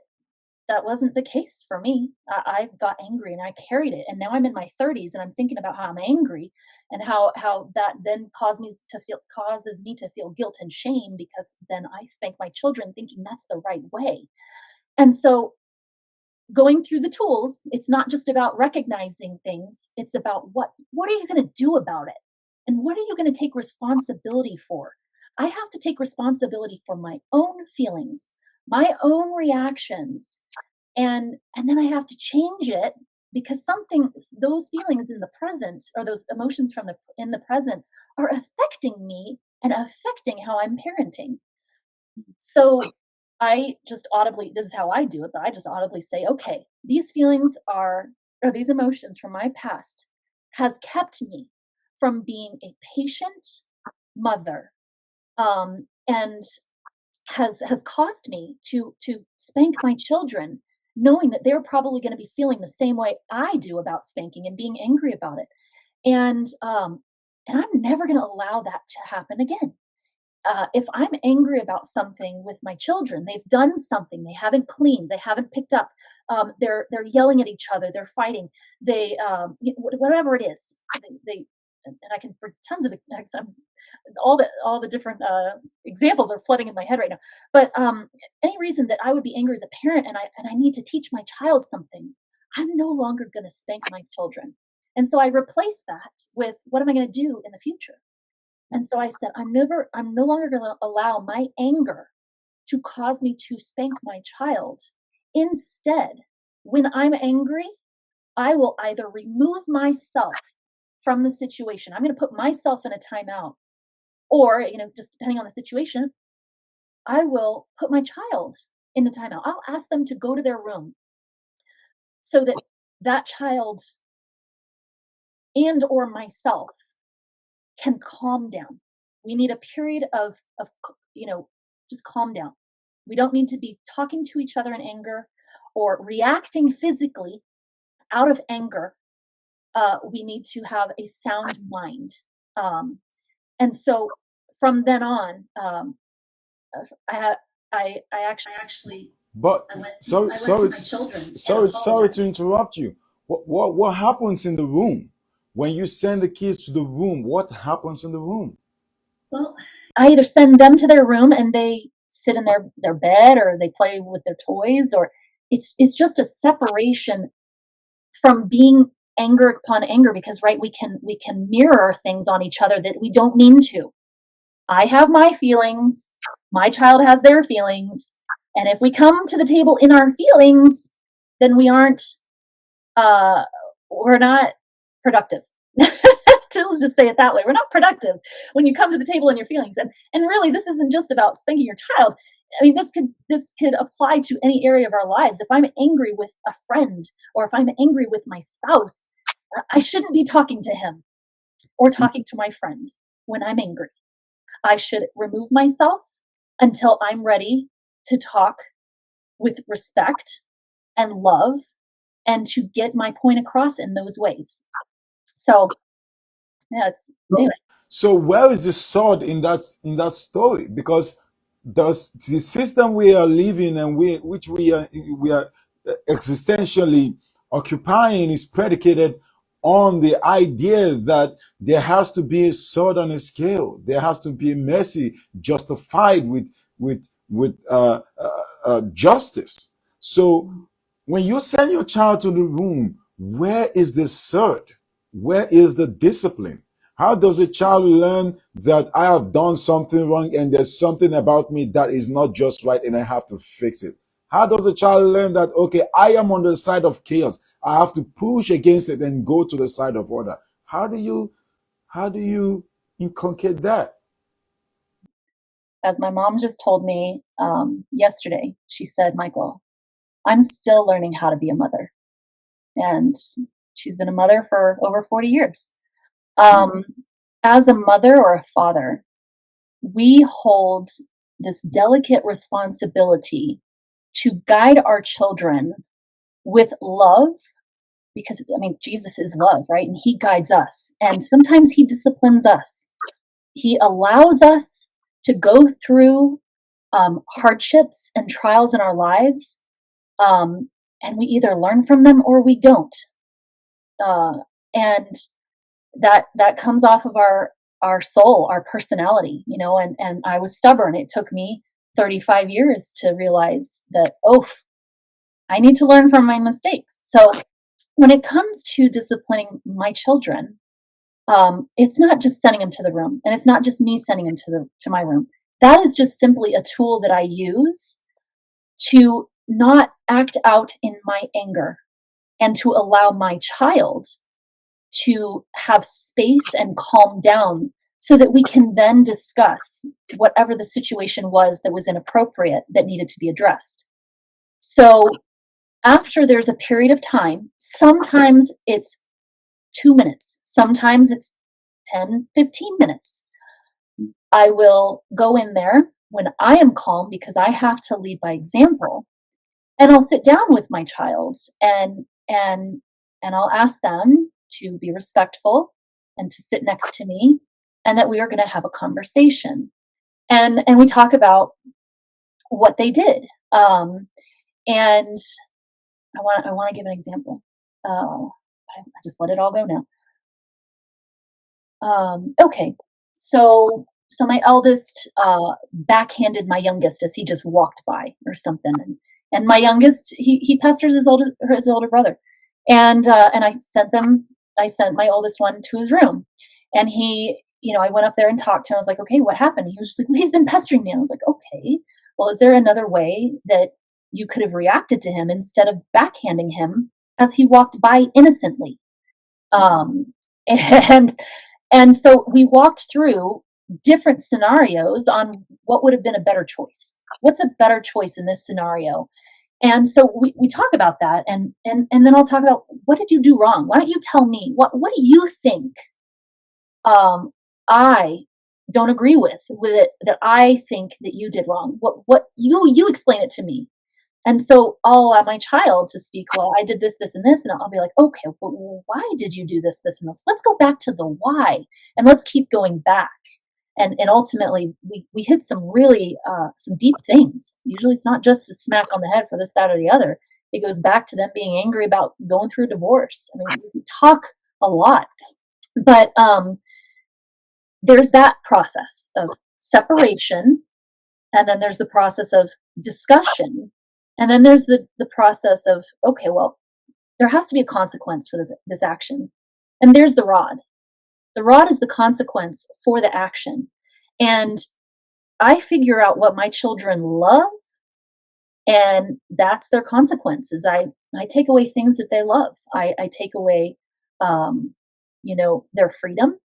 that wasn't the case for me. I got angry and I carried it. And now I'm in my 30s and I'm thinking about how I'm angry and how that then causes me to feel guilt and shame because then I spank my children thinking that's the right way. And so going through the tools, it's not just about recognizing things, it's about what are you going to do about it? And what are you going to take responsibility for? I have to take responsibility for my own feelings, my own reactions, and then I have to change it because something those feelings in the present or those emotions from the in the present are affecting me and affecting how I'm parenting. So I just audibly, this is how I do it, but I just audibly say, okay, these feelings or these emotions from my past has kept me from being a patient mother, and has caused me to spank my children, knowing that they're probably going to be feeling the same way I do about spanking and being angry about it. And I'm never going to allow that to happen again. If I'm angry about something with my children, they've done something, they haven't cleaned, they haven't picked up, they're yelling at each other, they're fighting, whatever it is, they and and I can for tons of all the different examples are flooding in my head right now. But any reason that I would be angry as a parent and I need to teach my child something, I'm no longer going to spank my children. And so I replaced that with what am I going to do in the future? And so I said, I'm no longer going to allow my anger to cause me to spank my child. Instead, when I'm angry, I will either remove myself from the situation. I'm going to put myself in a timeout, or, just depending on the situation, I will put my child in the timeout. I'll ask them to go to their room so that that child and or myself can calm down. We need a period of just calm down. We don't need to be talking to each other in anger or reacting physically out of anger. We need to have a sound mind. And so from then on, I actually But I went sorry, to sorry, my children and sorry to apologized. interrupt you. What happens in the room when you send the kids to the room? What happens in the room? Well, I either send them to their room and they sit in their bed, or they play with their toys, or it's just a separation from being anger upon anger, because right, we can mirror things on each other that we don't mean to. I have my feelings, my child has their feelings, and if we come to the table in our feelings, then we're not productive. Let's just say it that way. We're not productive when you come to the table in your feelings. And really, this isn't just about spanking your child. I mean, this could apply to any area of our lives. If I'm angry with a friend, or if I'm angry with my spouse, I shouldn't be talking to him or talking to my friend when I'm angry. I should remove myself until I'm ready to talk with respect and love, and to get my point across in those ways. So, yeah, anyway. So where is the sword in that story? Because does the system we are living and which we are existentially occupying is predicated on the idea that there has to be a sword on a scale. There has to be mercy justified with justice. So when you send your child to the room, where is the sword? Where is the discipline? How does a child learn that I have done something wrong and there's something about me that is not just right and I have to fix it? How does a child learn that, okay, I am on the side of chaos, I have to push against it and go to the side of order? How do you inculcate that? As my mom just told me yesterday, she said, Michael, I'm still learning how to be a mother. And she's been a mother for over 40 years. As a mother or a father, we hold this delicate responsibility to guide our children with love, because I mean, Jesus is love, right? And he guides us. And sometimes he disciplines us. He allows us to go through hardships and trials in our lives. And we either learn from them or we don't. And that comes off of our soul, our personality, and I was stubborn. It took me 35 years to realize that, I need to learn from my mistakes. So when it comes to disciplining my children, it's not just sending them to the room, and it's not just me sending them to my room. That is just simply a tool that I use to not act out in my anger, and to allow my child to have space and calm down, so that we can then discuss whatever the situation was that was inappropriate that needed to be addressed. So after there's a period of time, sometimes it's 2 minutes, sometimes it's 10, 15 minutes. I will go in there when I am calm, because I have to lead by example, and I'll sit down with my child and I'll ask them to be respectful and to sit next to me, and that we are going to have a conversation, and we talk about what they did. And I want to give an example. I just let it all go now. Okay, so my eldest backhanded my youngest as he just walked by or something, and my youngest he pesters his older brother, and I sent my oldest one to his room, and he, I went up there and talked to him. I was like, okay, what happened? He was just like, well, he's been pestering me. I was like, okay, well, is there another way that you could have reacted to him instead of backhanding him as he walked by innocently? Um, and so we walked through different scenarios on what would have been a better choice. What's a better choice in this scenario? And so we talk about that, and then I'll talk about, what did you do wrong? Why don't you tell me what do you think I don't agree with it, that I think that you did wrong? What you explain it to me. And so I'll allow my child to speak. Well, I did this, this, and this, and I'll be like, okay, well, why did you do this, this, and this? Let's go back to the why, and let's keep going back. And ultimately, we hit some really some deep things. Usually, it's not just a smack on the head for this, that, or the other. It goes back to them being angry about going through a divorce. I mean, we talk a lot, but there's that process of separation, and then there's the process of discussion, and then there's the process of, okay, well, there has to be a consequence for this action. And there's the rod. The rod is the consequence for the action. And I figure out what my children love, and that's their consequences. I take away things that they love. I take away their freedom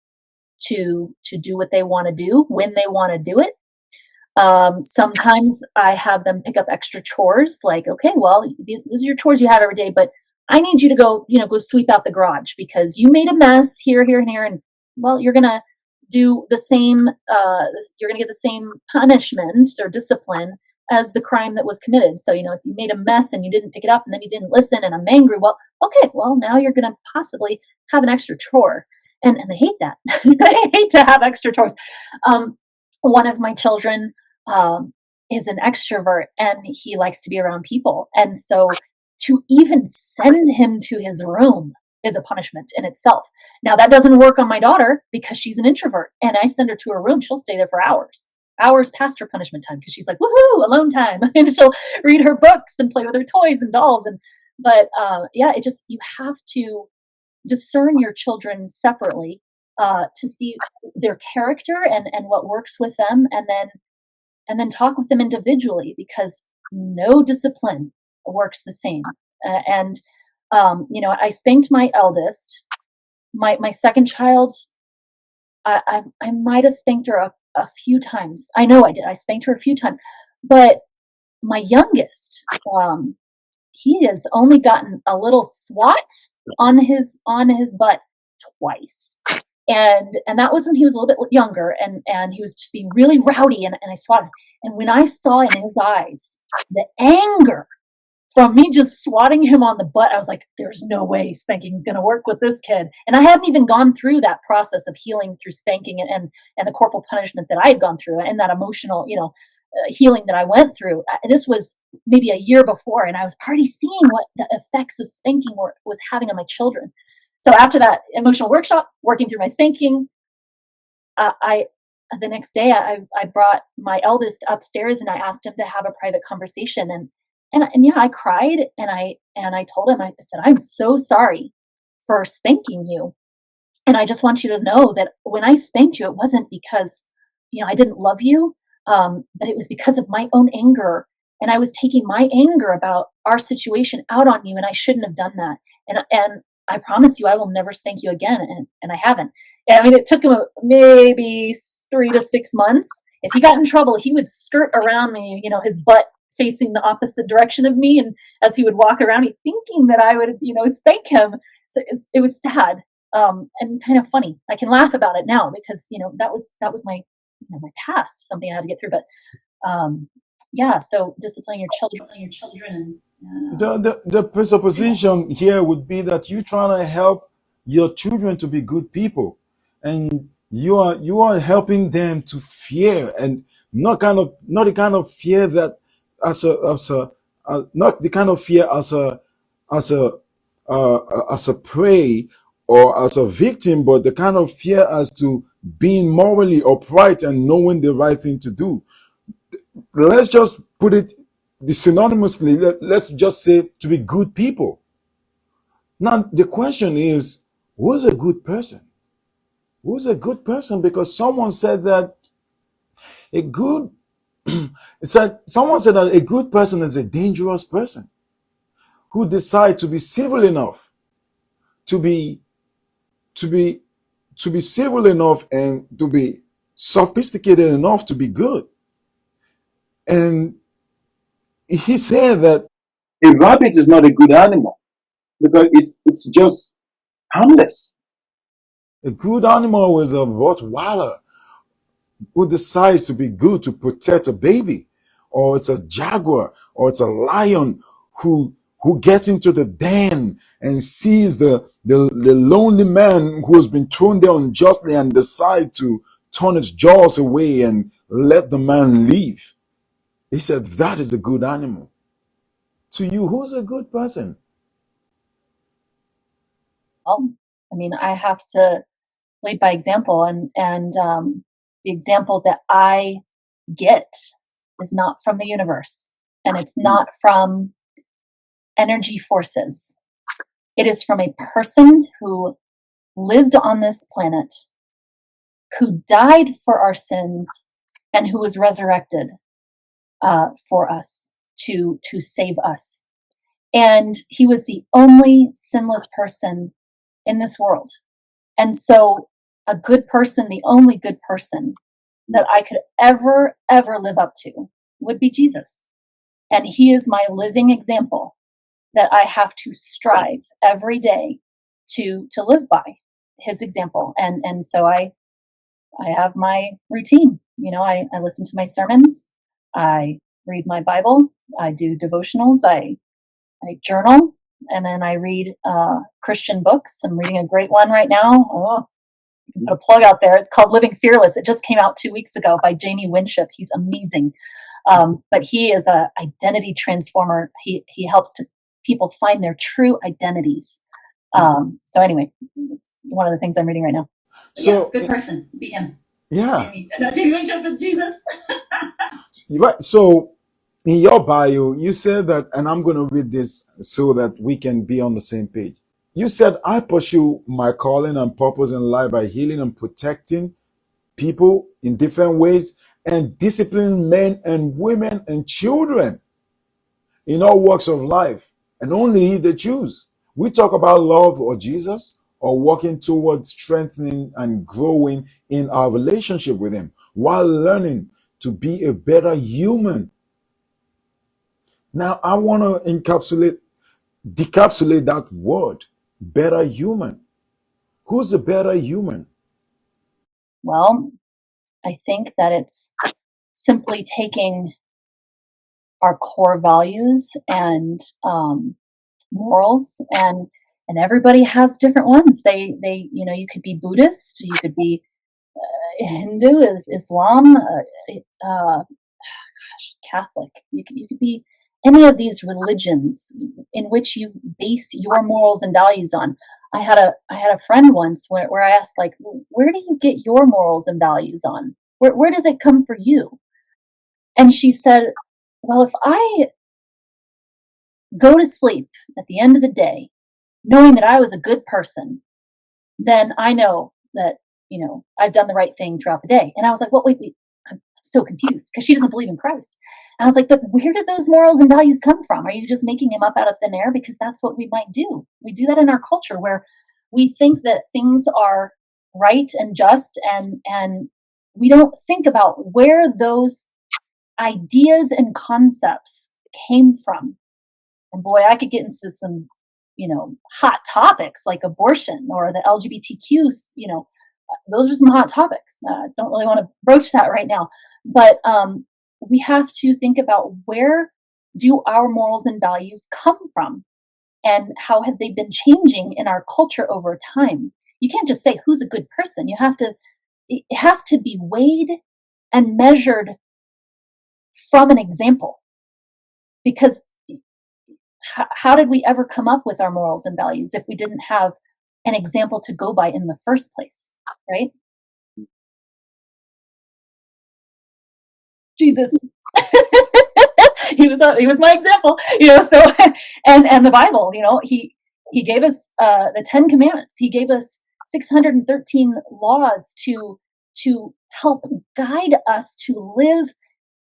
to do what they want to do when they want to do it. Sometimes I have them pick up extra chores, like, okay, well, these are your chores you have every day, but I need you to go sweep out the garage because you made a mess here, here, and here. And well, you're going to do the same, you're going to get the same punishment or discipline as the crime that was committed. So, if you made a mess and you didn't pick it up and then you didn't listen and I'm angry, well, okay, well, now you're going to possibly have an extra chore. And they hate that. They hate to have extra chores. One of my children is an extrovert and he likes to be around people. And so to even send him to his room is a punishment in itself. Now, that doesn't work on my daughter because she's an introvert, and I send her to her room. She'll stay there for hours past her punishment time, because she's like, woohoo, alone time. And she'll read her books and play with her toys and dolls. But you have to discern your children separately to see their character and what works with them, and then talk with them individually, because no discipline works the same. I spanked my eldest. My second child, I might have spanked her a few times. I know I did. I spanked her a few times. But my youngest, he has only gotten a little swat on his butt twice. And that was when he was a little bit younger, and he was just being really rowdy, and I swatted him. And when I saw in his eyes the anger from me just swatting him on the butt, I was like, there's no way spanking is going to work with this kid. And I hadn't even gone through that process of healing through spanking and the corporal punishment that I had gone through, and that emotional, healing that I went through. This was maybe a year before, and I was already seeing what the effects of spanking was having on my children. So after that emotional workshop, working through my spanking, the next day I brought my eldest upstairs and I asked him to have a private conversation. And I cried, and I told him, I said, I'm so sorry for spanking you. And I just want you to know that when I spanked you, it wasn't because, I didn't love you, but it was because of my own anger. And I was taking my anger about our situation out on you, and I shouldn't have done that. And I promise you, I will never spank you again. And I haven't. I mean, it took him maybe 3 to 6 months. If he got in trouble, he would skirt around me, his butt facing the opposite direction of me. And as he would walk around me, thinking that I would, spank him. So it was sad and kind of funny. I can laugh about it now because, that was my, my past, something I had to get through. But so disciplining your children. The presupposition here would be that you're trying to help your children to be good people, and you are helping them to fear, and not the kind of fear that not the kind of fear as a prey or as a victim, but the kind of fear as to being morally upright and knowing the right thing to do. Let's just put it synonymously. Let's just say to be good people. Now, the question is, who's a good person? Who's a good person? Because someone said that a good someone said that a good person is a dangerous person who decides to be civil enough to be civil enough and to be sophisticated enough to be good. And he said that a rabbit is not a good animal because it's just harmless. A good animal is a Rottweiler who decides to be good to protect a baby, or it's a jaguar, or it's a lion who gets into the den and sees the lonely man who has been thrown there unjustly and decide to turn its jaws away and let the man leave. He said that is a good animal. To you, who's a good person? Well, I mean, I have to lead by example, and the example that I get is not from the universe, and it's not from energy forces. It is from a person who lived on this planet, who died for our sins, and who was resurrected for us to save us. And he was the only sinless person in this world. And so a good person, the only good person that I could ever live up to would be Jesus. And he is my living example that I have to strive every day to live by his example. And so I have my routine. I listen to my sermons, I read my Bible, I do devotionals, I journal, and then I read Christian books. I'm reading a great one right now. Oh, you can put a plug out there. It's called Living Fearless. It just came out 2 weeks ago by Jamie Winship. He's amazing. But he is an identity transformer. He helps people find their true identities. So anyway, it's one of the things I'm reading right now. So yeah, good person. Be him. Yeah. Jamie Winship is Jesus. Right. So in your bio, you said that, and I'm going to read this so that we can be on the same page. You said, I pursue my calling and purpose in life by healing and protecting people in different ways and disciplining men and women and children in all walks of life, and only if they choose. We talk about love or Jesus, or working towards strengthening and growing in our relationship with him while learning to be a better human. Now, I want to decapsulate that word, better human. Who's a better human? Well, I think that it's simply taking our core values and morals, and everybody has different ones. They you could be Buddhist, you could be Hindu, Islam, Catholic. You could be any of these religions in which you base your morals and values on. I had a friend once where I asked, like, where do you get your morals and values on? Where does it come for you? And she said, well, if I go to sleep at the end of the day knowing that I was a good person, then I know that, I've done the right thing throughout the day. And I was like, well, wait, I'm so confused because she doesn't believe in Christ. And I was like, but where did those morals and values come from? Are you just making them up out of thin air? Because that's what we might do. We do that in our culture where we think that things are right and just, and we don't think about where those ideas and concepts came from. And boy, I could get into some, hot topics like abortion or the LGBTQ, those are some hot topics. Don't really want to broach that right now. But we have to think about, where do our morals and values come from? And how have they been changing in our culture over time? You can't just say who's a good person. It has to be weighed and measured from an example. Because how did we ever come up with our morals and values if we didn't have an example to go by in the first place, right? Jesus. he was my example, so and the Bible, he gave us the 10 commandments. He gave us 613 laws to help guide us to live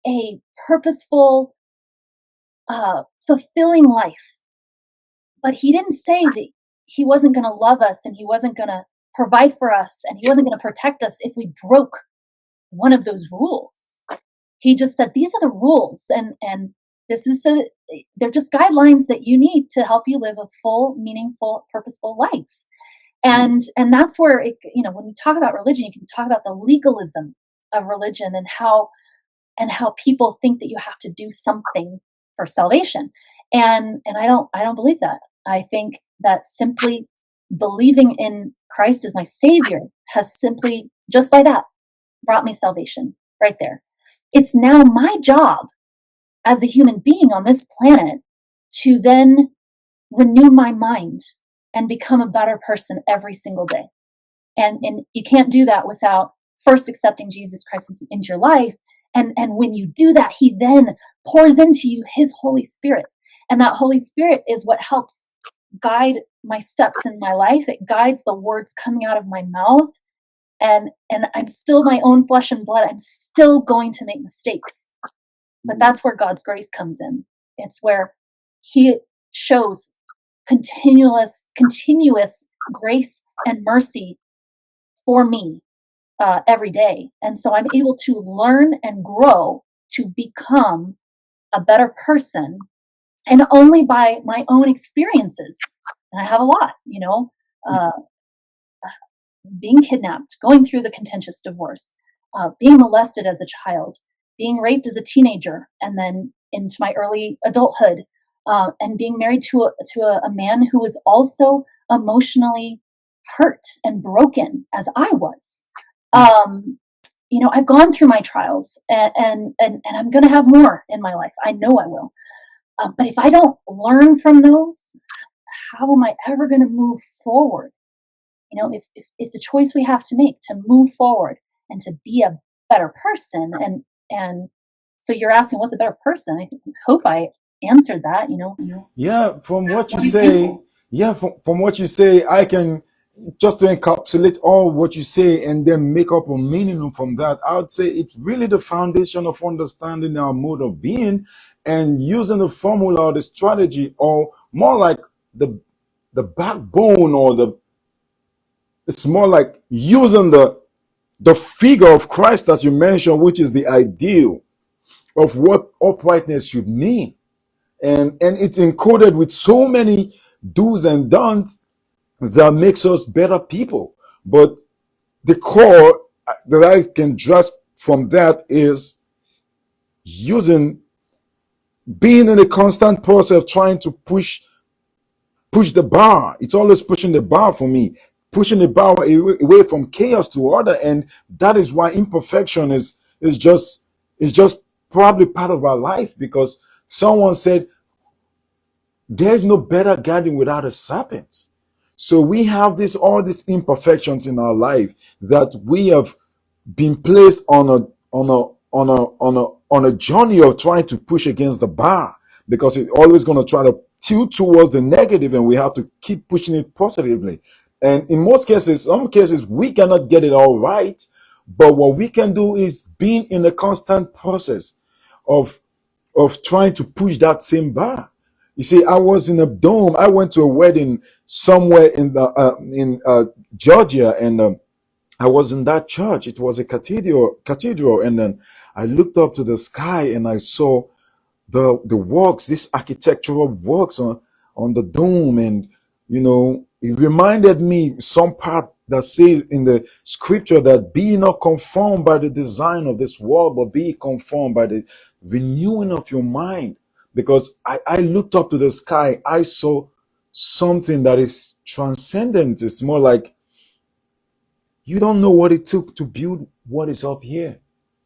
a purposeful, fulfilling life. But he didn't say that he wasn't going to love us and he wasn't going to provide for us and he wasn't going to protect us if we broke one of those rules. He just said, these are the rules, and they're just guidelines that you need to help you live a full, meaningful, purposeful life. And that's where when you talk about religion, you can talk about the legalism of religion and how people think that you have to do something for salvation. And I don't believe that. I think that simply believing in Christ as my Savior has simply, just by that, brought me salvation right there. It's now my job as a human being on this planet to then renew my mind and become a better person every single day. And you can't do that without first accepting Jesus Christ into your life. And when you do that, he then pours into you his Holy Spirit. And that Holy Spirit is what helps guide my steps in my life. It guides the words coming out of my mouth. And I'm still my own flesh and blood. I'm still going to make mistakes. But that's where God's grace comes in. It's where he shows continuous grace and mercy for me every day. And so I'm able to learn and grow to become a better person, and only by my own experiences. And I have a lot, being kidnapped, going through the contentious divorce, being molested as a child, being raped as a teenager, and then into my early adulthood, and being married to a man who was also emotionally hurt and broken as I was. I've gone through my trials, and I'm going to have more in my life. I know I will. But if I don't learn from those, how am I ever going to move forward? If it's a choice we have to make to move forward and to be a better person. And so you're asking, what's a better person? I hope I answered that, Yeah, from what you say, from what you say, I can, just to encapsulate all what you say and then make up a meaning from that, I would say it's really the foundation of understanding our mode of being and using the formula or the strategy, or more like the backbone, or it's more like using the figure of Christ that you mentioned, which is the ideal of what uprightness should mean. And it's encoded with so many do's and don'ts that makes us better people. But the core that I can grasp from that is being in a constant process of trying to push the bar. It's always pushing the bar for me, pushing the bar away from chaos to order. And that is why imperfection is just probably part of our life, because someone said there's no better garden without a serpent. So we have all these imperfections in our life that we have been placed on a journey of trying to push against the bar, because it's always going to try to tilt towards the negative, and we have to keep pushing it positively. And in some cases, we cannot get it all right, but what we can do is being in a constant process of trying to push that same bar. You see, I was in a dome. I went to a wedding somewhere in Georgia, and I was in that church. It was a cathedral, and then I looked up to the sky and I saw the works, these architectural works on the dome, and it reminded me some part that says in the scripture that be not conformed by the design of this world, but be conformed by the renewing of your mind. Because I looked up to the sky, I saw something that is transcendent. It's more like, you don't know what it took to build what is up here.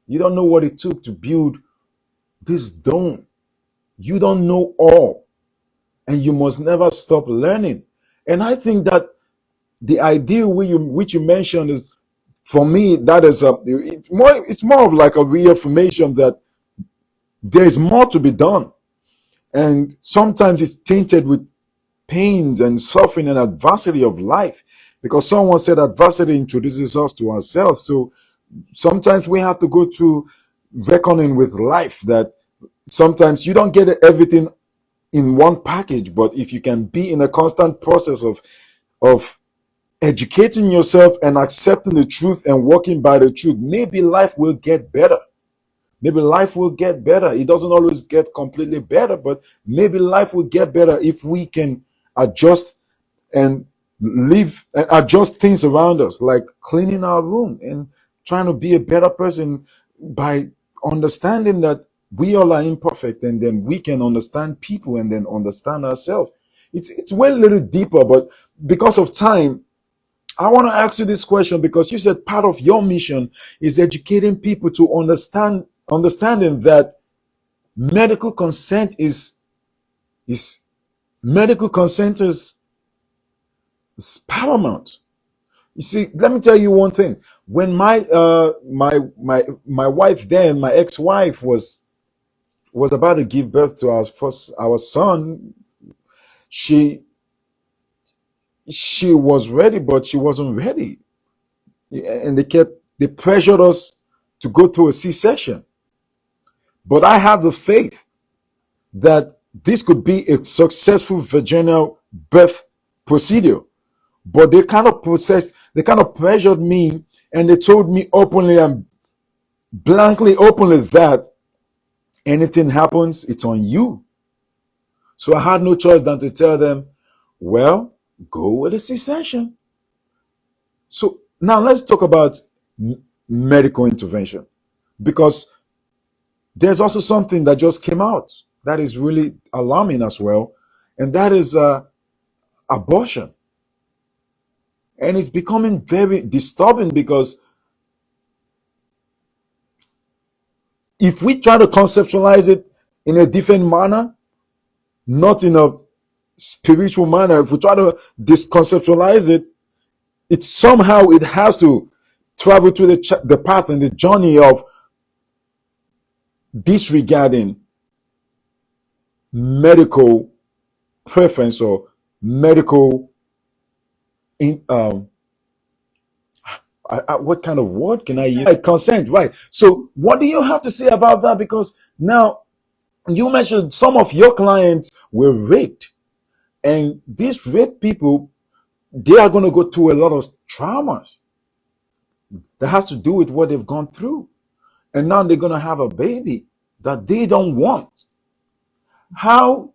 You don't know what it took to build this dome. You don't know all. And you must never stop learning. And I think that the idea which you mentioned is, for me, that is it's more of like a reaffirmation that there's more to be done. And sometimes it's tainted with pains and suffering and adversity of life, because someone said adversity introduces us to ourselves. So sometimes we have to go through reckoning with life, that sometimes you don't get everything in one package. But if you can be in a constant process of educating yourself and accepting the truth and walking by the truth, maybe life will get better. Maybe life will get better. It doesn't always get completely better, but maybe life will get better if we can adjust and live and adjust things around us, like cleaning our room and trying to be a better person by understanding that we all are imperfect, and then we can understand people and then understand ourselves. It's way a little deeper, but because of time, I want to ask you this question, because you said part of your mission is educating people to understanding that medical consent is medical consent is paramount. You see, let me tell you one thing. When my wife, then my ex-wife, was about to give birth to our son, she was ready, but she wasn't ready, and they pressured us to go through a C-section. But I have the faith that this could be a successful vaginal birth procedure. But they kind of pressured me, and they told me openly and openly that anything happens, it's on you. So I had no choice than to tell them, well, go with a C-section. So now let's talk about medical intervention, because there's also something that just came out that is really alarming as well, and that is abortion. And it's becoming very disturbing, because if we try to conceptualize it in a different manner, not in a spiritual manner, if we try to disconceptualize it, it somehow it has to travel through the path and the journey of disregarding medical preference or medical in, what kind of word can I use? Right, consent, right? So what do you have to say about that? Because now you mentioned some of your clients were raped, and these rape people, they are going to go through a lot of traumas that has to do with what they've gone through, and now they're going to have a baby that they don't want. How?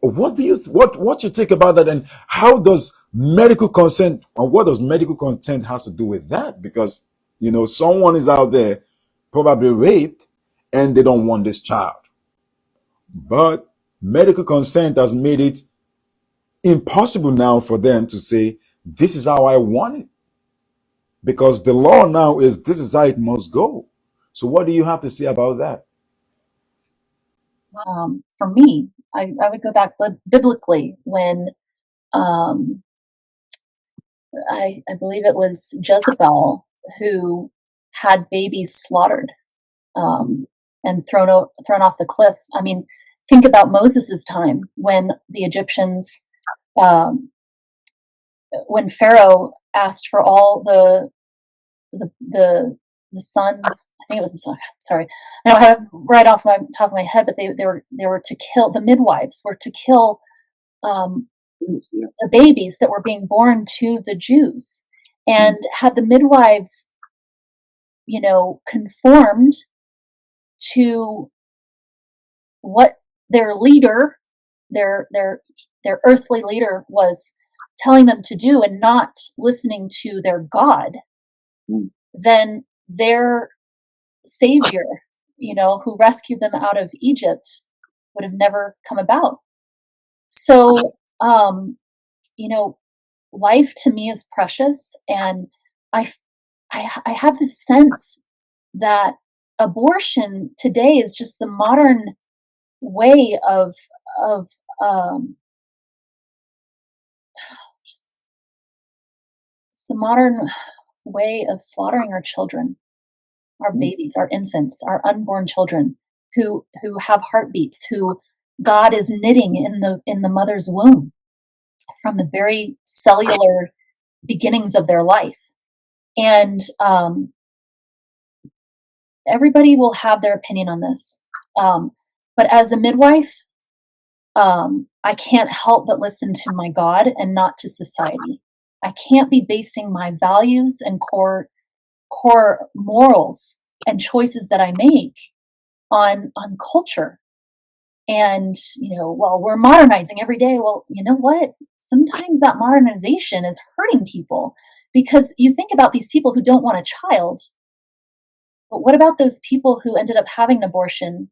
What do what you think about that, and how does medical consent, or what does medical consent has to do with that? Because someone is out there probably raped, and they don't want this child, but medical consent has made it impossible now for them to say, this is how I want it, because the law now is this is how it must go. So what do you have to say about that? For me, I would go back biblically when I believe it was Jezebel who had babies slaughtered and thrown off the cliff. I mean, think about Moses's time when the Egyptians, when Pharaoh asked for all the sons. I think it was the son. Sorry, I don't have it right off my top of my head, but they were to kill, the midwives were to kill the babies that were being born to the Jews, and had the midwives, conformed to what their leader, their earthly leader, was telling them to do, and not listening to their God, then their savior, who rescued them out of Egypt, would have never come about. So, life to me is precious, and I have this sense that abortion today is just the modern way of the modern way of slaughtering our children, our babies, our infants, our unborn children who have heartbeats, who God is knitting in the mother's womb from the very cellular beginnings of their life. And everybody will have their opinion on this. But as a midwife, I can't help but listen to my God and not to society. I can't be basing my values and core morals and choices that I make on culture. And, well, we're modernizing every day. Well, you know what? Sometimes that modernization is hurting people, because you think about these people who don't want a child, but what about those people who ended up having an abortion,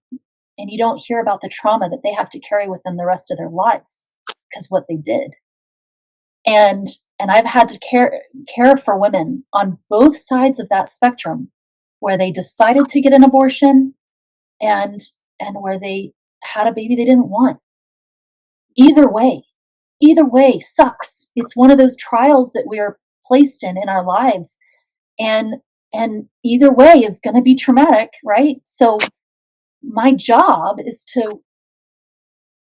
and you don't hear about the trauma that they have to carry with them the rest of their lives because what they did. And I've had to care for women on both sides of that spectrum, where they decided to get an abortion and where they had a baby they didn't want. Either way sucks. It's one of those trials that we are placed in our lives, and either way is going to be traumatic, right? So my job is to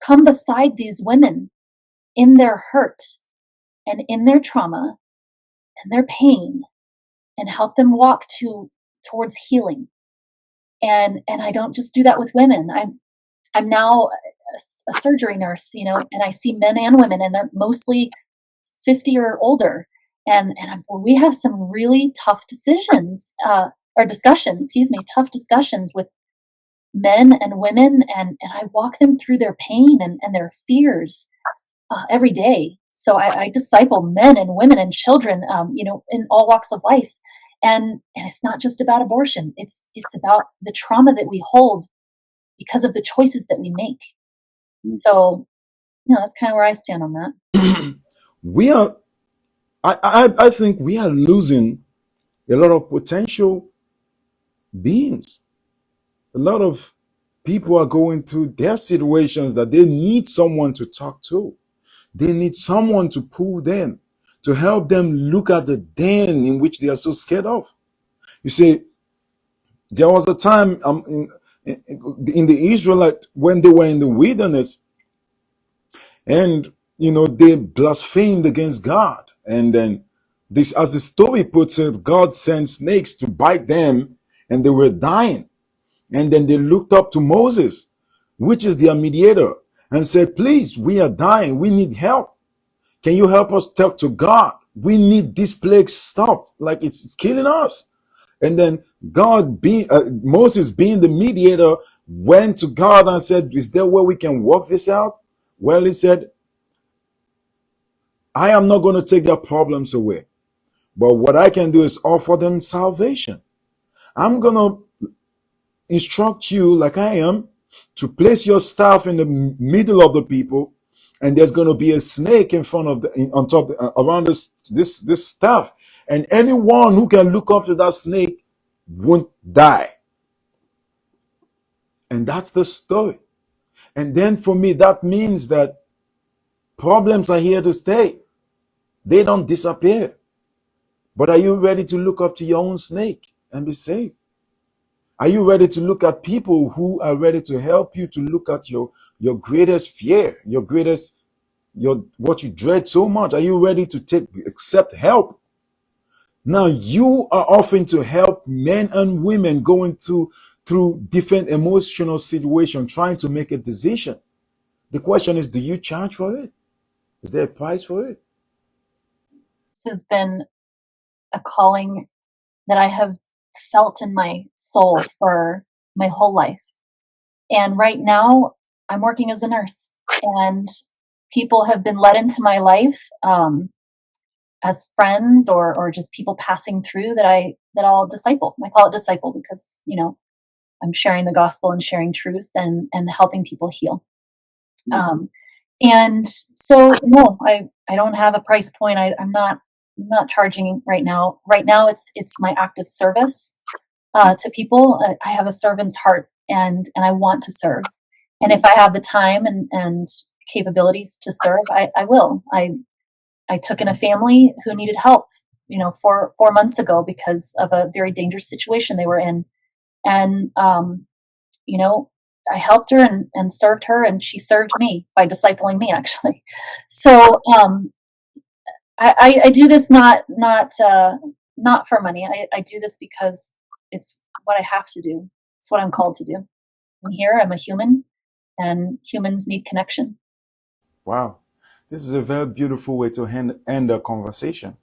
come beside these women in their hurt and in their trauma and their pain, and help them walk towards healing. And I don't just do that with women. I'm now a surgery nurse, and I see men and women, and they're mostly 50 or older. And we have some really tough decisions, or discussions, tough discussions with men and women, and I walk them through their pain and their fears every day. So I disciple men and women and children, in all walks of life. And it's not just about abortion. It's about the trauma that we hold because of the choices that we make. So, that's kind of where I stand on that. I think we are losing a lot of potential beings. A lot of people are going through their situations that they need someone to talk to. They need someone to pull them, to help them look at the den in which they are so scared of. You see, there was a time in the Israelite, when they were in the wilderness, and they blasphemed against God. And then this, as the story puts it, God sent snakes to bite them, and they were dying. And then they looked up to Moses, which is their mediator, and said, please, we are dying. We need help. Can you help us talk to God? We need this plague stopped. Like it's killing us. And then Moses, being the mediator, went to God and said, is there a way we can work this out? Well, he said, I am not going to take their problems away, but what I can do is offer them salvation. I'm going to instruct you, like I am, to place your staff in the middle of the people, and there's going to be a snake in front of on top around this staff, and anyone who can look up to that snake won't die. And that's the story. And then for me, that means that problems are here to stay. They don't disappear. But are you ready to look up to your own snake and be saved? Are you ready to look at people who are ready to help you to look at your greatest fear, what you dread so much? Are you ready to accept help? Now you are offering to help men and women going through different emotional situations, trying to make a decision. The question is, do you charge for it? Is there a price for it? This has been a calling that I have felt in my soul for my whole life. And right now I'm working as a nurse, and people have been led into my life as friends or just people passing through that I'll disciple. I call it disciple because, I'm sharing the gospel and sharing truth and helping people heal. And so, no, I don't have a price point. I'm not charging right now. Right now it's my active service to people. I have a servant's heart, and I want to serve. And if I have the time and capabilities to serve, I will. I took in a family who needed help, 4 months ago because of a very dangerous situation they were in. And, I helped her and served her, and she served me by discipling me, actually. So I do this not for money. I do this because it's what I have to do. It's what I'm called to do. I'm here. I'm a human, and humans need connection. Wow. This is a very beautiful way to end a conversation.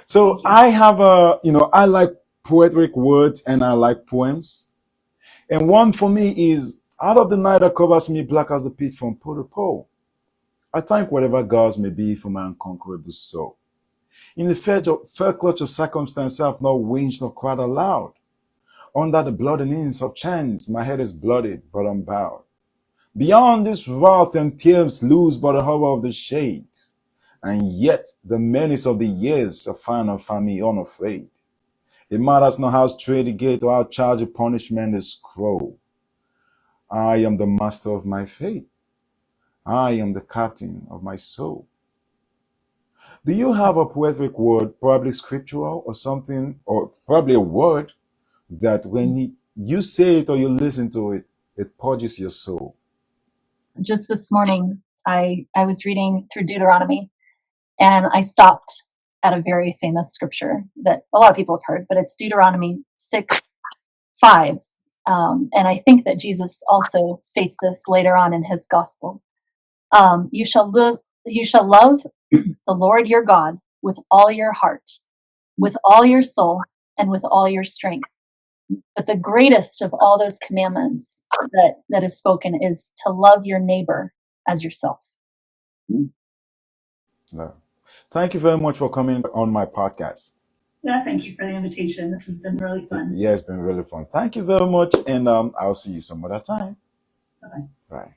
So I have I like poetic words and I like poems. And one for me is, out of the night that covers me black as the pit from pole to pole, I thank whatever gods may be for my unconquerable soul. In the fair clutch of circumstance, I have not whinged nor cried aloud. Under the bloodiness of chance, my head is blooded, but unbowed. Beyond this wrath and tears loose by the horror of the shades, and yet the menace of the years shall find me unafraid. It matters not how straight the gate or how charged the punishment is scroll. I am the master of my fate. I am the captain of my soul. Do you have a poetic word, probably scriptural or something, or probably a word that when you say it or you listen to it, it purges your soul? Just this morning, I was reading through Deuteronomy, and I stopped at a very famous scripture that a lot of people have heard, but it's Deuteronomy 6:5. And I think that Jesus also states this later on in his gospel. You shall love the Lord your God with all your heart, with all your soul, and with all your strength. But the greatest of all those commandments that is spoken is to love your neighbor as yourself. No. Thank you very much for coming on my podcast. Yeah, thank you for the invitation. This has been really fun. Yeah, it's been really fun. Thank you very much, and I'll see you some other time. Bye-bye. Bye.